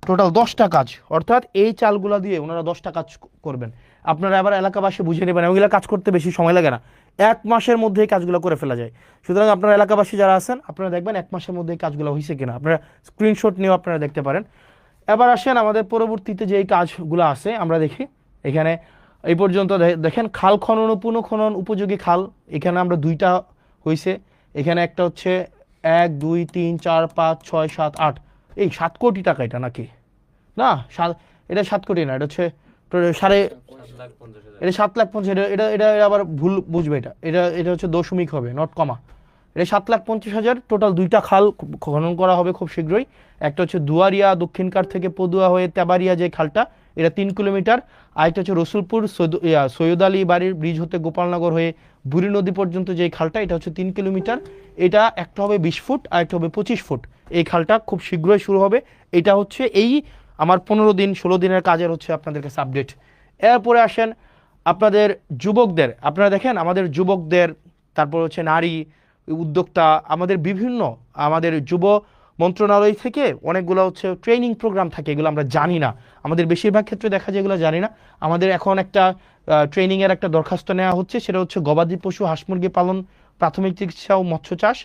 টোটাল 10টা কাজ, অর্থাৎ এই চালগুলো দিয়ে ওনারা 10টা কাজ করবেন। আপনারা আবার এলাকাবাসী বুঝে নেবেন, ওইগুলো কাজ করতে বেশি সময় লাগে না, 1 মাসের মধ্যে এই কাজগুলো করে ফেলা যায়। সুতরাং আপনারা এলাকাবাসী যারা আছেন আপনারা দেখবেন 1 মাসের মধ্যে এই কাজগুলো হয়েছে কিনা, আপনারা স্ক্রিনশট নিয়েও আপনারা দেখতে পারেন। এবার আসেন আমাদের পরবর্তীতে যে এই কাজগুলো আছে আমরা দেখি। এখানে এই পর্যন্ত দেখেন খাল খনন ও পুনঃখনন উপযোগী খাল, এখানে আমরা 2টা হয়েছে। এখানে একটা হচ্ছে 1, 2, 3, 4, 5, 6, 7, 8, এই 7 কোটি টাকা এটা নাকি না, এটা 7 কোটি না, এটা হচ্ছে এটা 7,50,000, এটা এটা আবার ভুল বুঝবে, এটা হচ্ছে দশমিক হবে, নট কমা। এটা 7,50,000 টোটাল। 2টা খাল খনন করা হবে খুব শীঘ্রই। একটা হচ্ছে দুয়ারিয়া দক্ষিণকার থেকে পদুয়া হয়ে তেবারিয়া যে খালটা, এটা 3 কিলোমিটার। আর একটা হচ্ছে রসুলপুর সৈয়দ আলী বাড়ির ব্রিজ হতে গোপালনগর হয়ে বুড়ি নদী পর্যন্ত যে খালটা, এটা হচ্ছে 3 কিলোমিটার। এটা একটা হবে 20 ফুট আর একটা হবে 25 ফুট। এই খালটা খুব শীঘ্রই শুরু হবে। এটা হচ্ছে এই আমার 15 দিন 16 দিনের কাজের হচ্ছে আপনাদের কাছে আপডেট। এরপরে আসেন আপনাদের যুবকদের, আপনারা দেখেন আমাদের যুবকদের, তারপর হচ্ছে নারী উদ্যোক্তা, আমাদের যুব মন্ত্রণালয় থেকে অনেকগুলো হচ্ছে ট্রেনিং প্রোগ্রাম থাকে, এগুলো আমরা জানি না। আমাদের বেশিরভাগ ক্ষেত্রে দেখা যায় এগুলো জানি না। আমাদের এখন একটা ট্রেনিংয়ের একটা দরখাস্ত নেওয়া হচ্ছে, সেটা হচ্ছে গবাদি পশু হাঁস মুরগি পালন, প্রাথমিক চিকিৎসা ও মৎস্য চাষ।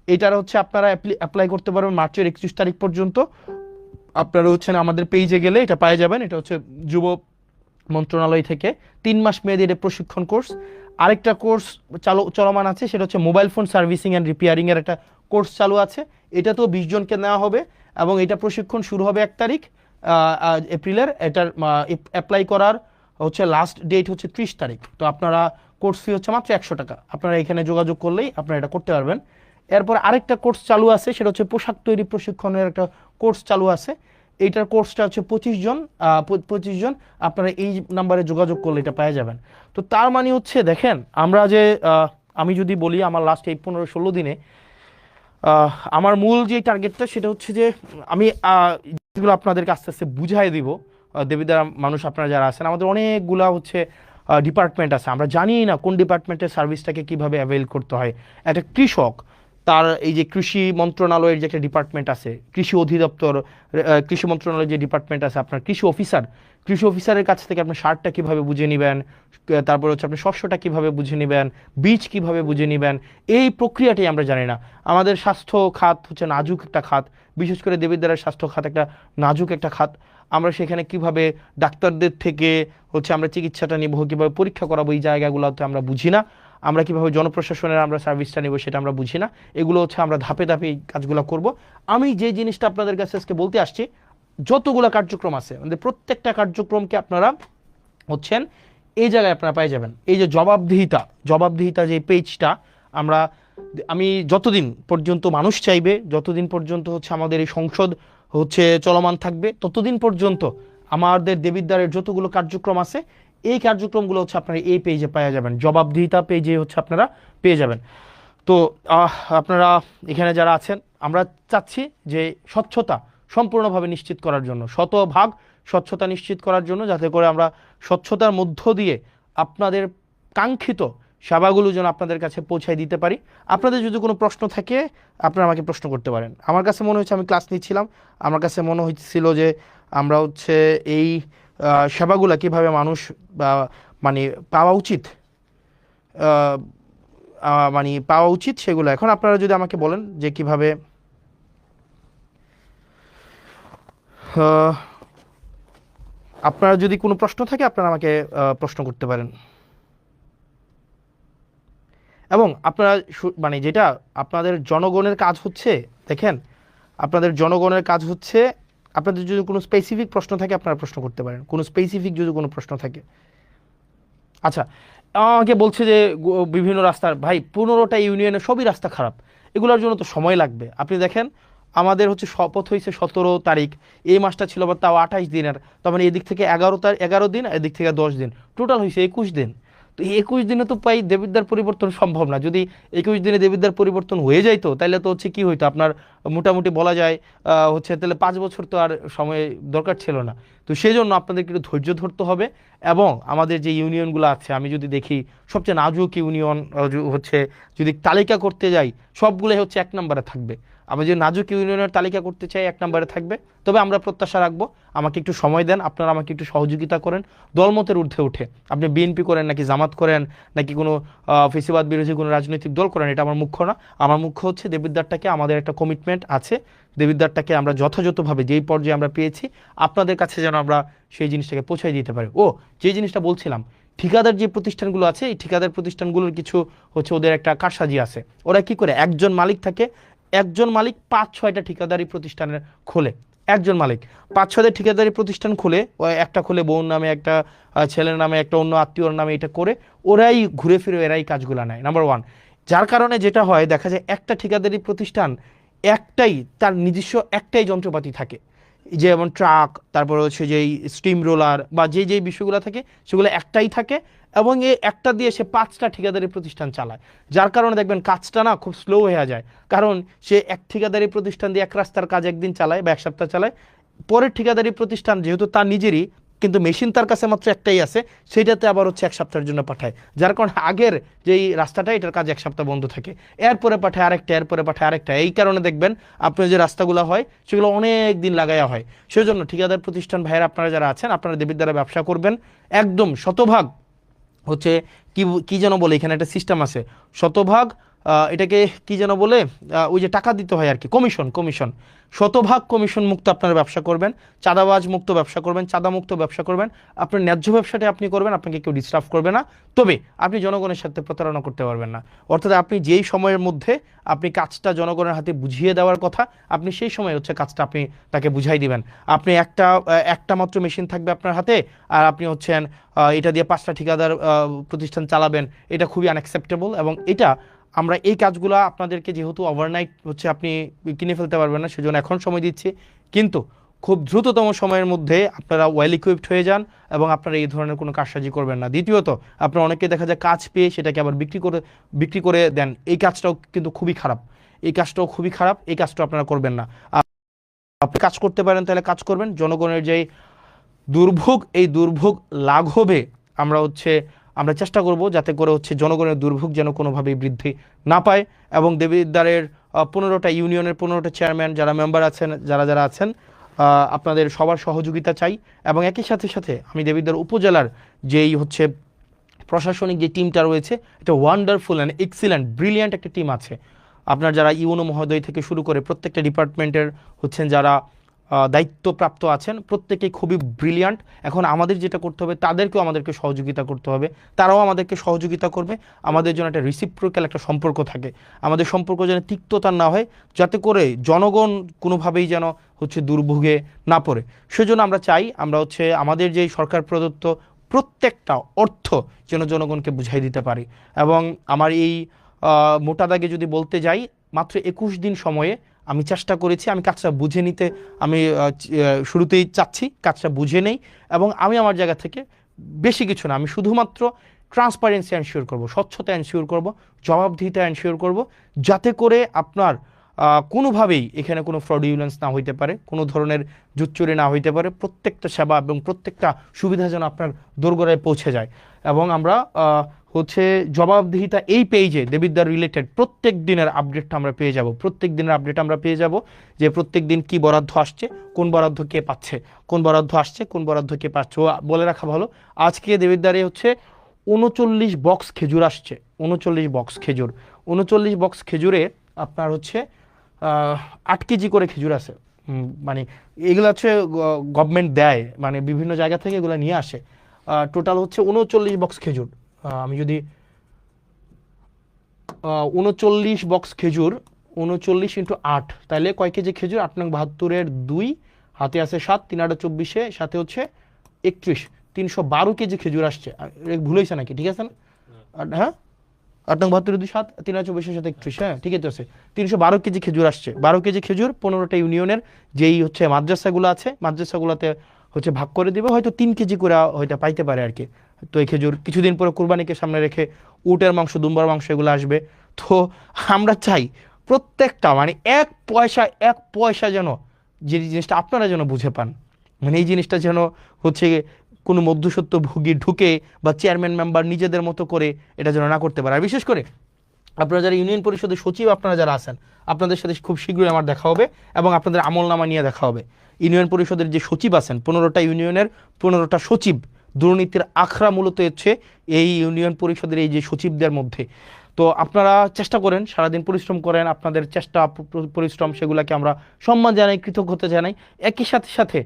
এটার হচ্ছে আপনারা অ্যাপ্লাই করতে পারবেন মার্চের 31 তারিখ পর্যন্ত। আপনারা হচ্ছেন আমাদের পেজে গেলে এটা পেয়ে যাবেন। এটা হচ্ছে যুব মন্ত্রণালয় থেকে 3 মাস মেয়াদী এটা প্রশিক্ষণ কোর্স। আরেকটা কোর্স চলমান আছে, সেটা হচ্ছে mobile phone servicing and repairing এর একটা কোর্স চালু আছে। এটা তো 20 জনকে নেওয়া হবে এবং এটা প্রশিক্ষণ শুরু হবে 1 তারিখ এপ্রিলের। এটার অ্যাপ্লাই করার হচ্ছে লাস্ট ডেট হচ্ছে 30 তারিখ। তো আপনারা কোর্স ফি হচ্ছে মাত্র 100 টাকা। আপনারা এখানে যোগাযোগ করলেই আপনারা এটা করতে পারবেন। এরপর আরেকটা কোর্স চালু আছে, সেটা হচ্ছে পোশাক তৈরি প্রশিক্ষণের একটা কোর্স চালু আছে। এইটার কোর্সটা হচ্ছে 25 জন আপনারা এই নাম্বারে যোগাযোগ করলে এটা পেয়ে যাবেন। তো তার মানে হচ্ছে দেখেন আমরা যে আমি যদি বলি আমার লাস্ট এই 15-16 দিনে আমার মূল যে টার্গেটটা সেটা হচ্ছে যে আমি যেগুলো আপনাদেরকে আস্তে আস্তে বুঝাই দিব। দেবিদ্বারা মানুষ আপনারা যারা আছেন, আমাদের অনেকগুলা হচ্ছে ডিপার্টমেন্ট আছে, আমরা জানি না কোন ডিপার্টমেন্টের সার্ভিসটাকে কিভাবে অ্যাভেল করতে হয়। একটা কৃষক, তার এই যে কৃষি মন্ত্রণালয়ের যে একটা ডিপার্টমেন্ট আছে, কৃষি অধিদপ্তর, কৃষি মন্ত্রণালয়ের যে ডিপার্টমেন্ট আছে, আপনার কৃষি অফিসারের কাছ থেকে আপনি সারটা কিভাবে বুঝে নেবেন, তারপর হচ্ছে আপনি শস্যটা কিভাবে বুঝে নেবেন, বীজ কিভাবে বুঝে নেবেন, এই প্রক্রিয়াটাই আমরা জানি না। আমাদের স্বাস্থ্য খাত হচ্ছে নাজুক একটা খাত, বিশেষ করে দেবিদ্বারের স্বাস্থ্য খাত একটা নাজুক একটা খাত। আমরা সেখানে কিভাবে ডাক্তারদের থেকে হচ্ছে আমরা চিকিৎসাটা নিব, কিভাবে পরীক্ষা করাবো, এই জায়গাগুলোতে আমরা বুঝি না। আমরা কিভাবে জনপ্রশাসনের আমরা সার্ভিসটা নেব সেটা আমরা বুঝি না। এগুলো হচ্ছে আমরা ধাপে ধাপে এই কাজগুলো করব। আমি যে জিনিসটা আপনাদের কাছে আজকে বলতে আসছি, যতগুলো কার্যক্রম আছে আমাদের প্রত্যেকটা কার্যক্রমকে আপনারা হচ্ছেন এই জায়গায় আপনারা পেয়ে যাবেন। এই যে জবাবদিহিতা যে পেজটা আমি যতদিন পর্যন্ত মানুষ চাইবে, যতদিন পর্যন্ত হচ্ছে আমাদের এই সংসদ হচ্ছে চলমান থাকবে, ততদিন পর্যন্ত আমাদের দেবিদ্বারের যতগুলো কার্যক্রম আছে এই কার্যক্রমগুলো হচ্ছে আপনারা এই পেজে পেয়ে যাবেন, জবাবদিহিতা পেজে হচ্ছে আপনারা পেয়ে যাবেন। তো আপনারা এখানে যারা আছেন, আমরা চাচ্ছি যে স্বচ্ছতা সম্পূর্ণভাবে নিশ্চিত করার জন্য, শতভাগ স্বচ্ছতা নিশ্চিত করার জন্য, যাতে করে আমরা স্বচ্ছতার মধ্য দিয়ে আপনাদের কাঙ্ক্ষিত সেবাগুলো যেন আপনাদের কাছে পৌঁছায় দিতে পারি। আপনাদের যদি কোনো প্রশ্ন থাকে আপনারা আমাকে প্রশ্ন করতে পারেন। আমার কাছে মনে হচ্ছে, আমি ক্লাস নিচ্ছিলাম, আমার কাছে মনে হচ্ছিল যে আমরা হচ্ছে এই সেবাগুলো কীভাবে মানুষ মানে পাওয়া উচিত, সেগুলো এখন আপনারা যদি আমাকে বলেন যে কিভাবে আপনারা যদি কোনো প্রশ্ন থাকে আপনারা আমাকে প্রশ্ন করতে পারেন। এবং আপনারা মানে যেটা আপনাদের জনগণের কাজ হচ্ছে, দেখেন আপনাদের জনগণের কাজ হচ্ছে, আপনাদের যদি কোনো স্পেসিফিক প্রশ্ন থাকে আপনারা প্রশ্ন করতে পারেন, কোনো স্পেসিফিক যদি কোনো প্রশ্ন থাকে। আচ্ছা, আমাকে বলছে যে বিভিন্ন রাস্তার, ভাই 15টা ইউনিয়নে সবই রাস্তা খারাপ, এগুলোর জন্য তো সময় লাগবে। আপনি দেখেন আমাদের হচ্ছে শপথ হয়েছে 17 তারিখ, এই মাসটা ছিল আবার তাও 28 দিনের, তার মানে এদিক থেকে 11 দিন, এদিক থেকে 10 দিন, টোটাল হয়েছে 21 দিন। তো এই 21 দিনে তো প্রায় দেবিদ্বার পরিবর্তন সম্ভব না। যদি 21 দিনে দেবিদ্বার পরিবর্তন হয়ে যাইতো তাহলে তো হচ্ছে কি হইতো, আপনার মোটামুটি বলা যায় হচ্ছে তাহলে 5 বছর তো আর সময় দরকার ছিল না। তো সেই জন্য আপনাদেরকে একটু ধৈর্য ধরতে হবে। এবং আমাদের যে ইউনিয়নগুলো আছে, আমি যদি দেখি সবচেয়ে নাজুক ইউনিয়ন হচ্ছে, যদি তালিকা করতে যাই সবগুলোই হচ্ছে 1 নম্বরে থাকবে। আমি যে নাজুক ইউনিয়নের তালিকা করতে চাই 1 নম্বরে থাকবে। তবে আমরা প্রত্যাশা রাখবো, আমাকে একটু সময় দেন, আপনারা আমাকে একটু সহযোগিতা করেন। দলমতের ঊর্ধ্বে উঠে আপনি বিএনপি করেন নাকি জামাত করেন নাকি কোনো ফেসিবাদ বিরোধী কোনো রাজনৈতিক দল করেন, এটা আমার মুখ্য না। আমার মুখ্য হচ্ছে দেবিদ্বারটাকে, আমাদের একটা কমিটমেন্ট আছে, দেবিদ্বারটাকে আমরা যথাযথভাবে যেই পর্যায়ে আমরা পেয়েছি আপনাদের কাছে যেন আমরা সেই জিনিসটাকে পৌঁছাই দিতে পারি। যে জিনিসটা বলছিলাম, ঠিকাদার যে প্রতিষ্ঠানগুলো আছে, এই ঠিকাদার প্রতিষ্ঠানগুলোর কিছু হচ্ছে ওদের একটা কারসাজি আছে। ওরা কি করে, একজন মালিক থাকে, একজন মালিক 5-6টা ঠিকাদারি প্রতিষ্ঠানের খোলে, একজন মালিক 5-6টা ঠিকাদারি প্রতিষ্ঠান খুলে, একটা খুলে বোন নামে, একটা ছেলের নামে, একটা অন্য আত্মীয়র নামে, এটা করে ওরাই ঘুরে ফিরে এরাই কাজগুলো নেয়, নাম্বার 1। যার কারণে যেটা হয়, দেখা যায় একটা ঠিকাদারি প্রতিষ্ঠান একটাই, তার নিজস্ব একটাই যন্ত্রপাতি থাকে, যেমন ট্রাক, তারপর হচ্ছে যেই স্টিম রোলার বা যেই বিষয়গুলো থাকে সেগুলো একটাই থাকে, এবং এই একটা দিয়ে সে 5টা ঠিকাদারি প্রতিষ্ঠান চালায়। যার কারণে দেখবেন কাজটা না খুব স্লো হয়ে যায়, কারণ সে এক ঠিকাদারি প্রতিষ্ঠান দিয়ে এক রাস্তার কাজ একদিন চালায় বা 1 সপ্তাহ চালায়, পরের ঠিকাদারি প্রতিষ্ঠান যেহেতু তার নিজেরই, কিন্তু মেশিন তার কাছে মাত্র একটাই আছে, সেটাতে আবার হচ্ছে 1 সপ্তাহের জন্য পাঠায়। যার কারণে আগের যেই রাস্তাটা, এটার কাজ 1 সপ্তাহ বন্ধ থাকে, এরপরে পাঠায় আরেকটা, এরপরে পাঠায় আরেকটা। এই কারণে দেখবেন আপনার যে রাস্তাগুলো হয় সেগুলো অনেক দিন লাগাইয়া হয়। সেজন্য ঠিকাদার প্রতিষ্ঠান ভাইয়েরা আপনারা যারা আছেন, আপনারা দেবিদ্বারে ব্যবসা করবেন, একদম শতভাগ হচ্ছে কি যেন বলে, এখানে একটা সিস্টেম আছে, শতভাগ এটাকে কি যেন বলে, ওই যে টাকা দিতে হয় আর কি, কমিশন, কমিশন, শতভাগ কমিশন মুক্ত আপনার ব্যবসা করবেন, চাঁদাবাজ মুক্ত ব্যবসা করবেন, চাঁদা মুক্ত ব্যবসা করবেন, আপনার ন্যায্য ব্যবসাটা আপনি করবেন, আপনাকে কেউ ডিস্টার্ব করবে না, তবে আপনি জনগণের সাথে প্রতারণা করতে পারবেন না। অর্থাৎ আপনি যেই সময়ের মধ্যে আপনি কাজটা জনগণের হাতে বুঝিয়ে দেওয়ার কথা, আপনি সেই সময় হচ্ছে কাজটা আপনি তাকে বুঝাই দিবেন। আপনি একটা মাত্র মেশিন থাকবে আপনার হাতে, আর আপনি হচ্ছেন এটা দিয়ে 5টা ঠিকাদার প্রতিষ্ঠান চালাবেন, এটা খুবই আনঅ্যাকসেপ্টেবল। এবং এটা আমরা এই কাজগুলো আপনাদেরকে যেহেতু ওভারনাইট হচ্ছে আপনি কিনে ফেলতে পারবেন না, সেজন্য এখন সময় দিচ্ছি, কিন্তু খুব দ্রুততম সময়ের মধ্যে আপনারা ওয়েল ইকুইপড হয়ে যান এবং আপনারা এই ধরনের কোনো কারসাজি করবেন না। দ্বিতীয়ত, আপনারা অনেকে দেখা যায় কাজ পেয়ে সেটাকে আবার বিক্রি করে দেন, এই কাজটাও কিন্তু খুবই খারাপ, এই কাজটাও খুবই খারাপ, এই কাজটাও আপনারা করবেন না। আপনি কাজ করতে পারেন তাহলে কাজ করবেন, জনগণের যেই দুর্ভোগ, এই দুর্ভোগ লাঘবে আমরা চেষ্টা করব যাতে করে হচ্ছে জনগণের দুর্ভোগ যেন কোনোভাবেই বৃদ্ধি না পায়। এবং দেবিদ্বারের 15টা ইউনিয়নের 15টা চেয়ারম্যান যারা মেম্বার আছেন, যারা আছেন, আপনাদের সবার সহযোগিতা চাই। এবং একই সাথে সাথে আমি দেবিদ্বার উপজেলার যেই হচ্ছে প্রশাসনিক যে টিমটা রয়েছে, এটা ওয়ান্ডারফুল অ্যান্ড এক্সিলেন্ট ব্রিলিয়ান্ট একটা টিম আছে। আপনার যারা ইউনো মহোদয় থেকে শুরু করে প্রত্যেকটা ডিপার্টমেন্টের হচ্ছেন যারা দায়িত্বপ্রাপ্ত আছেন, প্রত্যেকেই খুবই ব্রিলিয়ান্ট। এখন আমাদের যেটা করতে হবে, তাদেরকেও আমাদেরকে সহযোগিতা করতে হবে, তারাও আমাদেরকে সহযোগিতা করবে। আমাদের জন্য একটা রিসিপ্রোক্যাল একটা সম্পর্ক থাকে, আমাদের সম্পর্ক যেন তিক্ততা না হয়, যাতে করে জনগণ কোনোভাবেই যেন হচ্ছে দুর্ভোগে না পড়ে। সেজন্য আমরা চাই আমরা হচ্ছে আমাদের যেই সরকার প্রদত্ত প্রত্যেকটা অর্থ যেন জনগণকে বুঝাই দিতে পারি। এবং আমার এই মোটা দাগে যদি বলতে যাই, মাত্র 21 দিন সময়ে আমি চেষ্টা করেছি, আমি কাজটা বুঝে নিতে, আমি শুরুতেই চাচ্ছি কাজটা বুঝে নেই। এবং আমি আমার জায়গা থেকে বেশি কিছু না, আমি শুধুমাত্র ট্রান্সপারেন্সি এনশিওর করব, স্বচ্ছতা এনশিওর করব, জবাবদিহিতা এনশিওর করব, যাতে করে আপনার কোনোভাবেই এখানে কোনো ফ্রডিউলেন্স না হইতে পারে, কোনো ধরনের জুচ্চুরি না হইতে পারে, প্রত্যেকটা সেবা এবং প্রত্যেকটা সুবিধা যেন আপনার দোরগোড়ায় পৌঁছে যায়। এবং আমরা হচ্ছে জবাবদিহিতা এই পেজে দেবিদ্বার রিলেটেড প্রত্যেক দিনের আপডেটটা আমরা পেয়ে যাব, প্রত্যেক দিনের আপডেট আমরা পেয়ে যাব, যে প্রত্যেক দিন কি বরাদ্দ আসছে, কোন বরাদ্দ কে পাচ্ছে, কোন বরাদ্দ আসছে, কোন বরাদ্দ কে পাচ্ছে। বলে রাখা ভালো, আজকে দেবিদ্বারে হচ্ছে 39 বক্স খেজুর আসছে, 39 বক্স খেজুর, 39 বক্স খেজুরে আপনার হচ্ছে 8 কেজি করে খেজুর আছে। মানে এগুলো হচ্ছে গভর্নমেন্ট দেয়, মানে বিভিন্ন জায়গা থেকে এগুলো নিয়ে আসে। টোটাল হচ্ছে 39 বক্স খেজুর। আমি যদি 39 বক্স খেজুর, 39 × 8, তাহলে কয় কেজি খেজুর? 8 নং 72-এর 2, হাতে আছে 7, 3 8 24, সাথে হচ্ছে 31, 312 কেজি খেজুর আসছে। ভুল হয়েছে নাকি? ঠিক আছে না? হ্যাঁ, 8 নং 72-এর 2, 7, 3 8 24 সাথে 31, হ্যাঁ ঠিক আছে। 312 কেজি খেজুর আসছে। 12 কেজি খেজুর 15টা ইউনিয়নের যেই হচ্ছে মাদ্রাসাগুলো আছে, মাদ্রাসাগুলোতে হচ্ছে ভাগ করে দিবে, হয়তো 3 কেজি করে হয়তো পাইতে পারে আর কি। তো এই খেজুর কিছুদিন পরে কুরবানিকে সামনে রেখে উটের মাংস, দুম্বার মাংস এগুলো আসবে। তো আমরা চাই প্রত্যেকটা মানে এক পয়সা যেন, যে জিনিসটা আপনারা যেন বুঝে পান, মানে এই জিনিসটা যেন হচ্ছে কোনো মধ্যস্বত্ব ভোগী ঢুকে বা চেয়ারম্যান মেম্বার নিজেদের মতো করে এটা যেন না করতে পারে। আর বিশেষ করে আপনারা যারা ইউনিয়ন পরিষদের সচিব, আপনারা যারা আছেন, আপনাদের সাথে খুব শীঘ্রই আমার দেখা হবে এবং আপনাদের আমলনামা নিয়ে দেখা হবে। ইউনিয়ন পরিষদের যে সচিব আছেন, 15টা ইউনিয়নের 15টা সচিব, দুর্নীতির আখড়া মূলত হচ্ছে এই ইউনিয়ন পরিষদের এই যে সচিবদের মধ্যে। তো আপনারা চেষ্টা করেন, সারাদিন পরিশ্রম করেন, আপনাদের চেষ্টা পরিশ্রম সেগুলোকে আমরা সম্মান জানাই, কৃতজ্ঞতা জানাই। একই সাথে সাথে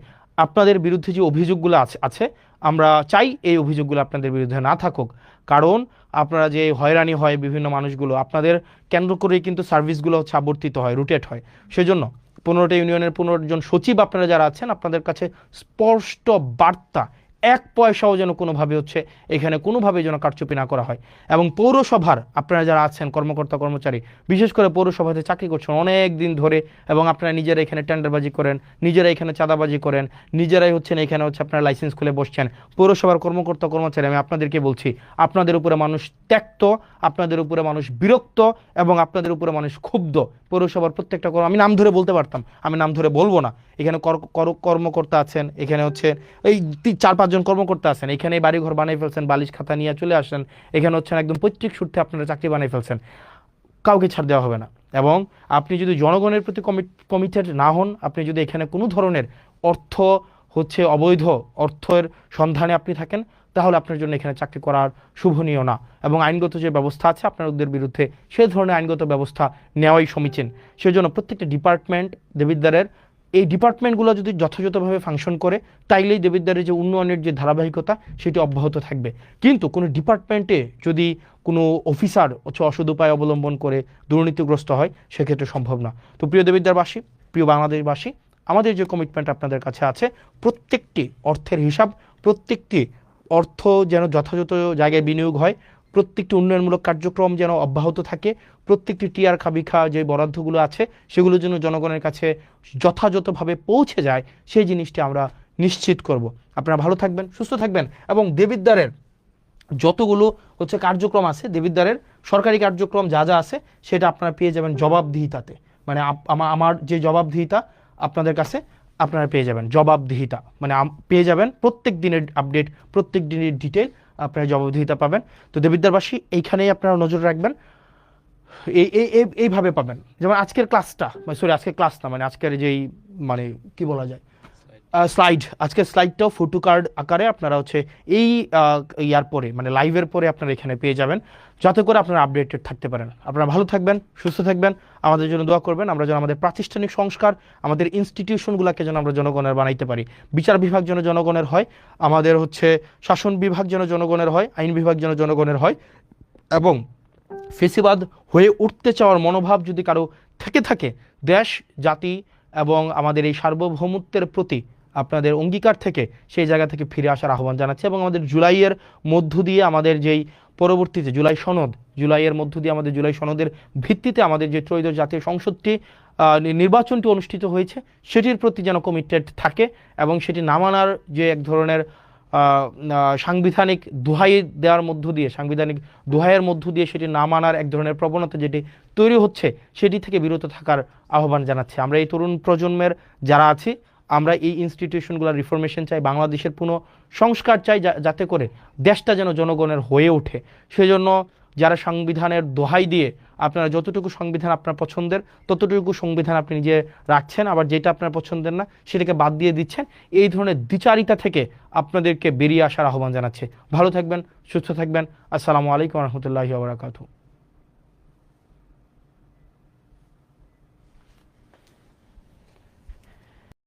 আপনাদের বিরুদ্ধে যে অভিযোগগুলো আছে আমরা চাই এই অভিযোগগুলো আপনাদের বিরুদ্ধে না থাকুক। কারণ আপনারা যে হয়রানি হয় বিভিন্ন মানুষগুলো, আপনাদের কেন্দ্র করেই কিন্তু সার্ভিসগুলো হচ্ছে আবর্তিত হয়, রুটেট হয়। সেজন্য 15টা ইউনিয়নের 15 জন সচিব আপনারা যারা আছেন, আপনাদের কাছে স্পষ্ট বার্তা, এক পয়সাও যেন কোনোভাবে হচ্ছে এখানে কোনোভাবে যেন কারচুপি না করা হয়। এবং পৌরসভার আপনারা যারা আছেন কর্মকর্তা কর্মচারী, বিশেষ করে পৌরসভাতে চাকরি করছেন অনেক দিন ধরে, এবং আপনারা নিজেরা এখানে টেন্ডারবাজি করেন, নিজেরা এখানে চাঁদাবাজি করেন, নিজেরাই হচ্ছেন এখানে হচ্ছে আপনারা লাইসেন্স খুলে বসছেন। পৌরসভার কর্মকর্তা কর্মচারী, আমি আপনাদেরকে বলছি, আপনাদের উপরে মানুষ ত্যক্ত, আপনাদের উপরে মানুষ বিরক্ত, এবং আপনাদের উপরে মানুষ ক্ষুব্ধ। পৌরসভার প্রত্যেকটা আমি নাম ধরে বলতে পারতাম, আমি নাম ধরে বলবো না। এখানে কর্মকর্তা আছেন, এখানে হচ্ছে এই 4-5 জন কর্মকর্তা আছেন, এখানে বাড়িঘর বানিয়ে ফেলছেন, বালিশ খাতা নিয়ে চলে আসেন, এখানে হচ্ছেন একদম পৈতৃক সূত্রে আপনারা চাকরি বানিয়ে ফেলছেন, কাউকে ছাড় দেওয়া হবে না। এবং আপনি যদি জনগণের প্রতি কমিটেড না হন, আপনি যদি এখানে কোনো ধরনের অর্থ হচ্ছে অবৈধ অর্থের সন্ধানে আপনি থাকেন, তাহলে আপনার জন্য এখানে চাকরি করার শুভনীয় না, এবং আইনগত যে ব্যবস্থা আছে আপনাদের বিরুদ্ধে সেই ধরনের আইনগত ব্যবস্থা নেওয়াই সমীচীন। সেজন্য প্রত্যেকটা ডিপার্টমেন্ট দেবিদ্বারের এই ডিপার্টমেন্টগুলো যদি যথাযথভাবে ফাংশন করে তাইলেই দেবিদ্বারের যে উন্নয়নের যে ধারাবাহিকতা সেটি অব্যাহত থাকবে। কিন্তু কোনো ডিপার্টমেন্টে যদি কোনো অফিসার হচ্ছে অসৎ উপায় অবলম্বন করে দুর্নীতিগ্রস্ত হয় সেক্ষেত্রে সম্ভব না। তো প্রিয় দেবিদ্বারবাসী, প্রিয় বাংলাদেশবাসী, আমাদের যে কমিটমেন্ট আপনাদের কাছে আছে, প্রত্যেকটি অর্থের হিসাব, প্রত্যেকটি অর্থ যেন যথাযথ জায়গায় বিনিয়োগ হয়, প্রত্যেকটি উন্নয়নমূলক কার্যক্রম যেন অব্যাহত থাকে, প্রত্যেকটি টিআর খাবিখা যে বরাদ্দগুলো আছে সেগুলো যেন জনগণের কাছে যথাযথভাবে পৌঁছে যায়, সেই জিনিসটি আমরা নিশ্চিত করব। আপনারা ভালো থাকবেন, সুস্থ থাকবেন, এবং দেবিদ্বারের যতগুলো হচ্ছে কার্যক্রম আছে, দেবিদ্বারের সরকারি কার্যক্রম যা যা আছে সেটা আপনারা পেয়ে যাবেন জবাবদিহিতাতে। মানে আমার যে জবাবদিহিতা আপনাদের কাছে আপনারা পেয়ে যাবেন, জবাবদিহিতা মানে পেয়ে যাবেন প্রত্যেক দিনের আপডেট, প্রত্যেক দিনের ডিটেল আপনারা জবাবদিহিতা পাবেন। তো দেবিদ্বারবাসী এইখানেই আপনারা নজর রাখবেন, এইভাবে পাবেন। যেমন আজকের ক্লাসটা, সরি আজকের ক্লাস না, মানে আজকের যেই মানে কি বলা যায় স্লাইড, আজকের স্লাইডটাও ফটো কার্ড আকারে আপনারা হচ্ছে এই ইয়ার পরে মানে লাইভের পরে আপনারা এখানে পেয়ে যাবেন, যাতে করে আপনারা আপডেটেড থাকতে পারেন। আপনারা ভালো থাকবেন, সুস্থ থাকবেন, আমাদের জন্য দোয়া করবেন। আমরা যেন আমাদের প্রাতিষ্ঠানিক সংস্কার, আমাদের ইনস্টিটিউশনগুলোকে যেন আমরা জনগণের বানাইতে পারি। বিচার বিভাগ যেন জনগণের হয়, আমাদের হচ্ছে শাসন বিভাগ যেন জনগণের হয়, আইন বিভাগ যেন জনগণের হয়, এবং ফেসিবাদ হয়ে উঠতে চাওয়ার মনোভাব যদি কারো থেকে থাকে, দেশ জাতি এবং আমাদের এই সার্বভৌমত্বের প্রতি আপনাদের অঙ্গীকার থেকে সেই জায়গা থেকে ফিরে আসার আহ্বান জানাচ্ছি। এবং আমাদের জুলাইয়ের মধ্য দিয়ে আমাদের যেই পরবর্তীতে জুলাই সনদ, জুলাইয়ের মধ্য দিয়ে আমাদের জুলাই সনদের ভিত্তিতে আমাদের যে ত্রয়োদশ জাতীয় সংসদটি নির্বাচনটি অনুষ্ঠিত হয়েছে সেটির প্রতি যেন কমিটেড থাকে, এবং সেটি না মানার যে এক ধরনের সাংবিধানিক দোহাই দেওয়ার মধ্য দিয়ে, সাংবিধানিক দোহাইয়ের মধ্য দিয়ে সেটি না মানার এক ধরনের প্রবণতা যেটি তৈরি হচ্ছে সেটি থেকে বিরত থাকার আহ্বান জানাচ্ছি। আমরা এই তরুণ প্রজন্মের যারা আছি, আমরা এই ইনস্টিটিউশনগুলোর রিফরমেশন চাই, বাংলাদেশের পুনঃ সংস্কার চাই, যাতে করে দেশটা যেন জনগণের হয়ে ওঠে। সেজন্য যারা সংবিধানের দোহাই দিয়ে আপনারা যতটুকু সংবিধান আপনার পছন্দের ততটুকু সংবিধান আপনি নিজে রাখছেন, আবার যেটা আপনার পছন্দের না সেটাকে বাদ দিয়ে দিচ্ছেন, এই ধরনের দ্বিচারিতা থেকে আপনাদেরকে বেরিয়ে আসার আহ্বান জানাচ্ছে। ভালো থাকবেন, সুস্থ থাকবেন। আসসালামু আলাইকুম রহমতুল্লাহি ওয়া বারাকাতুহু।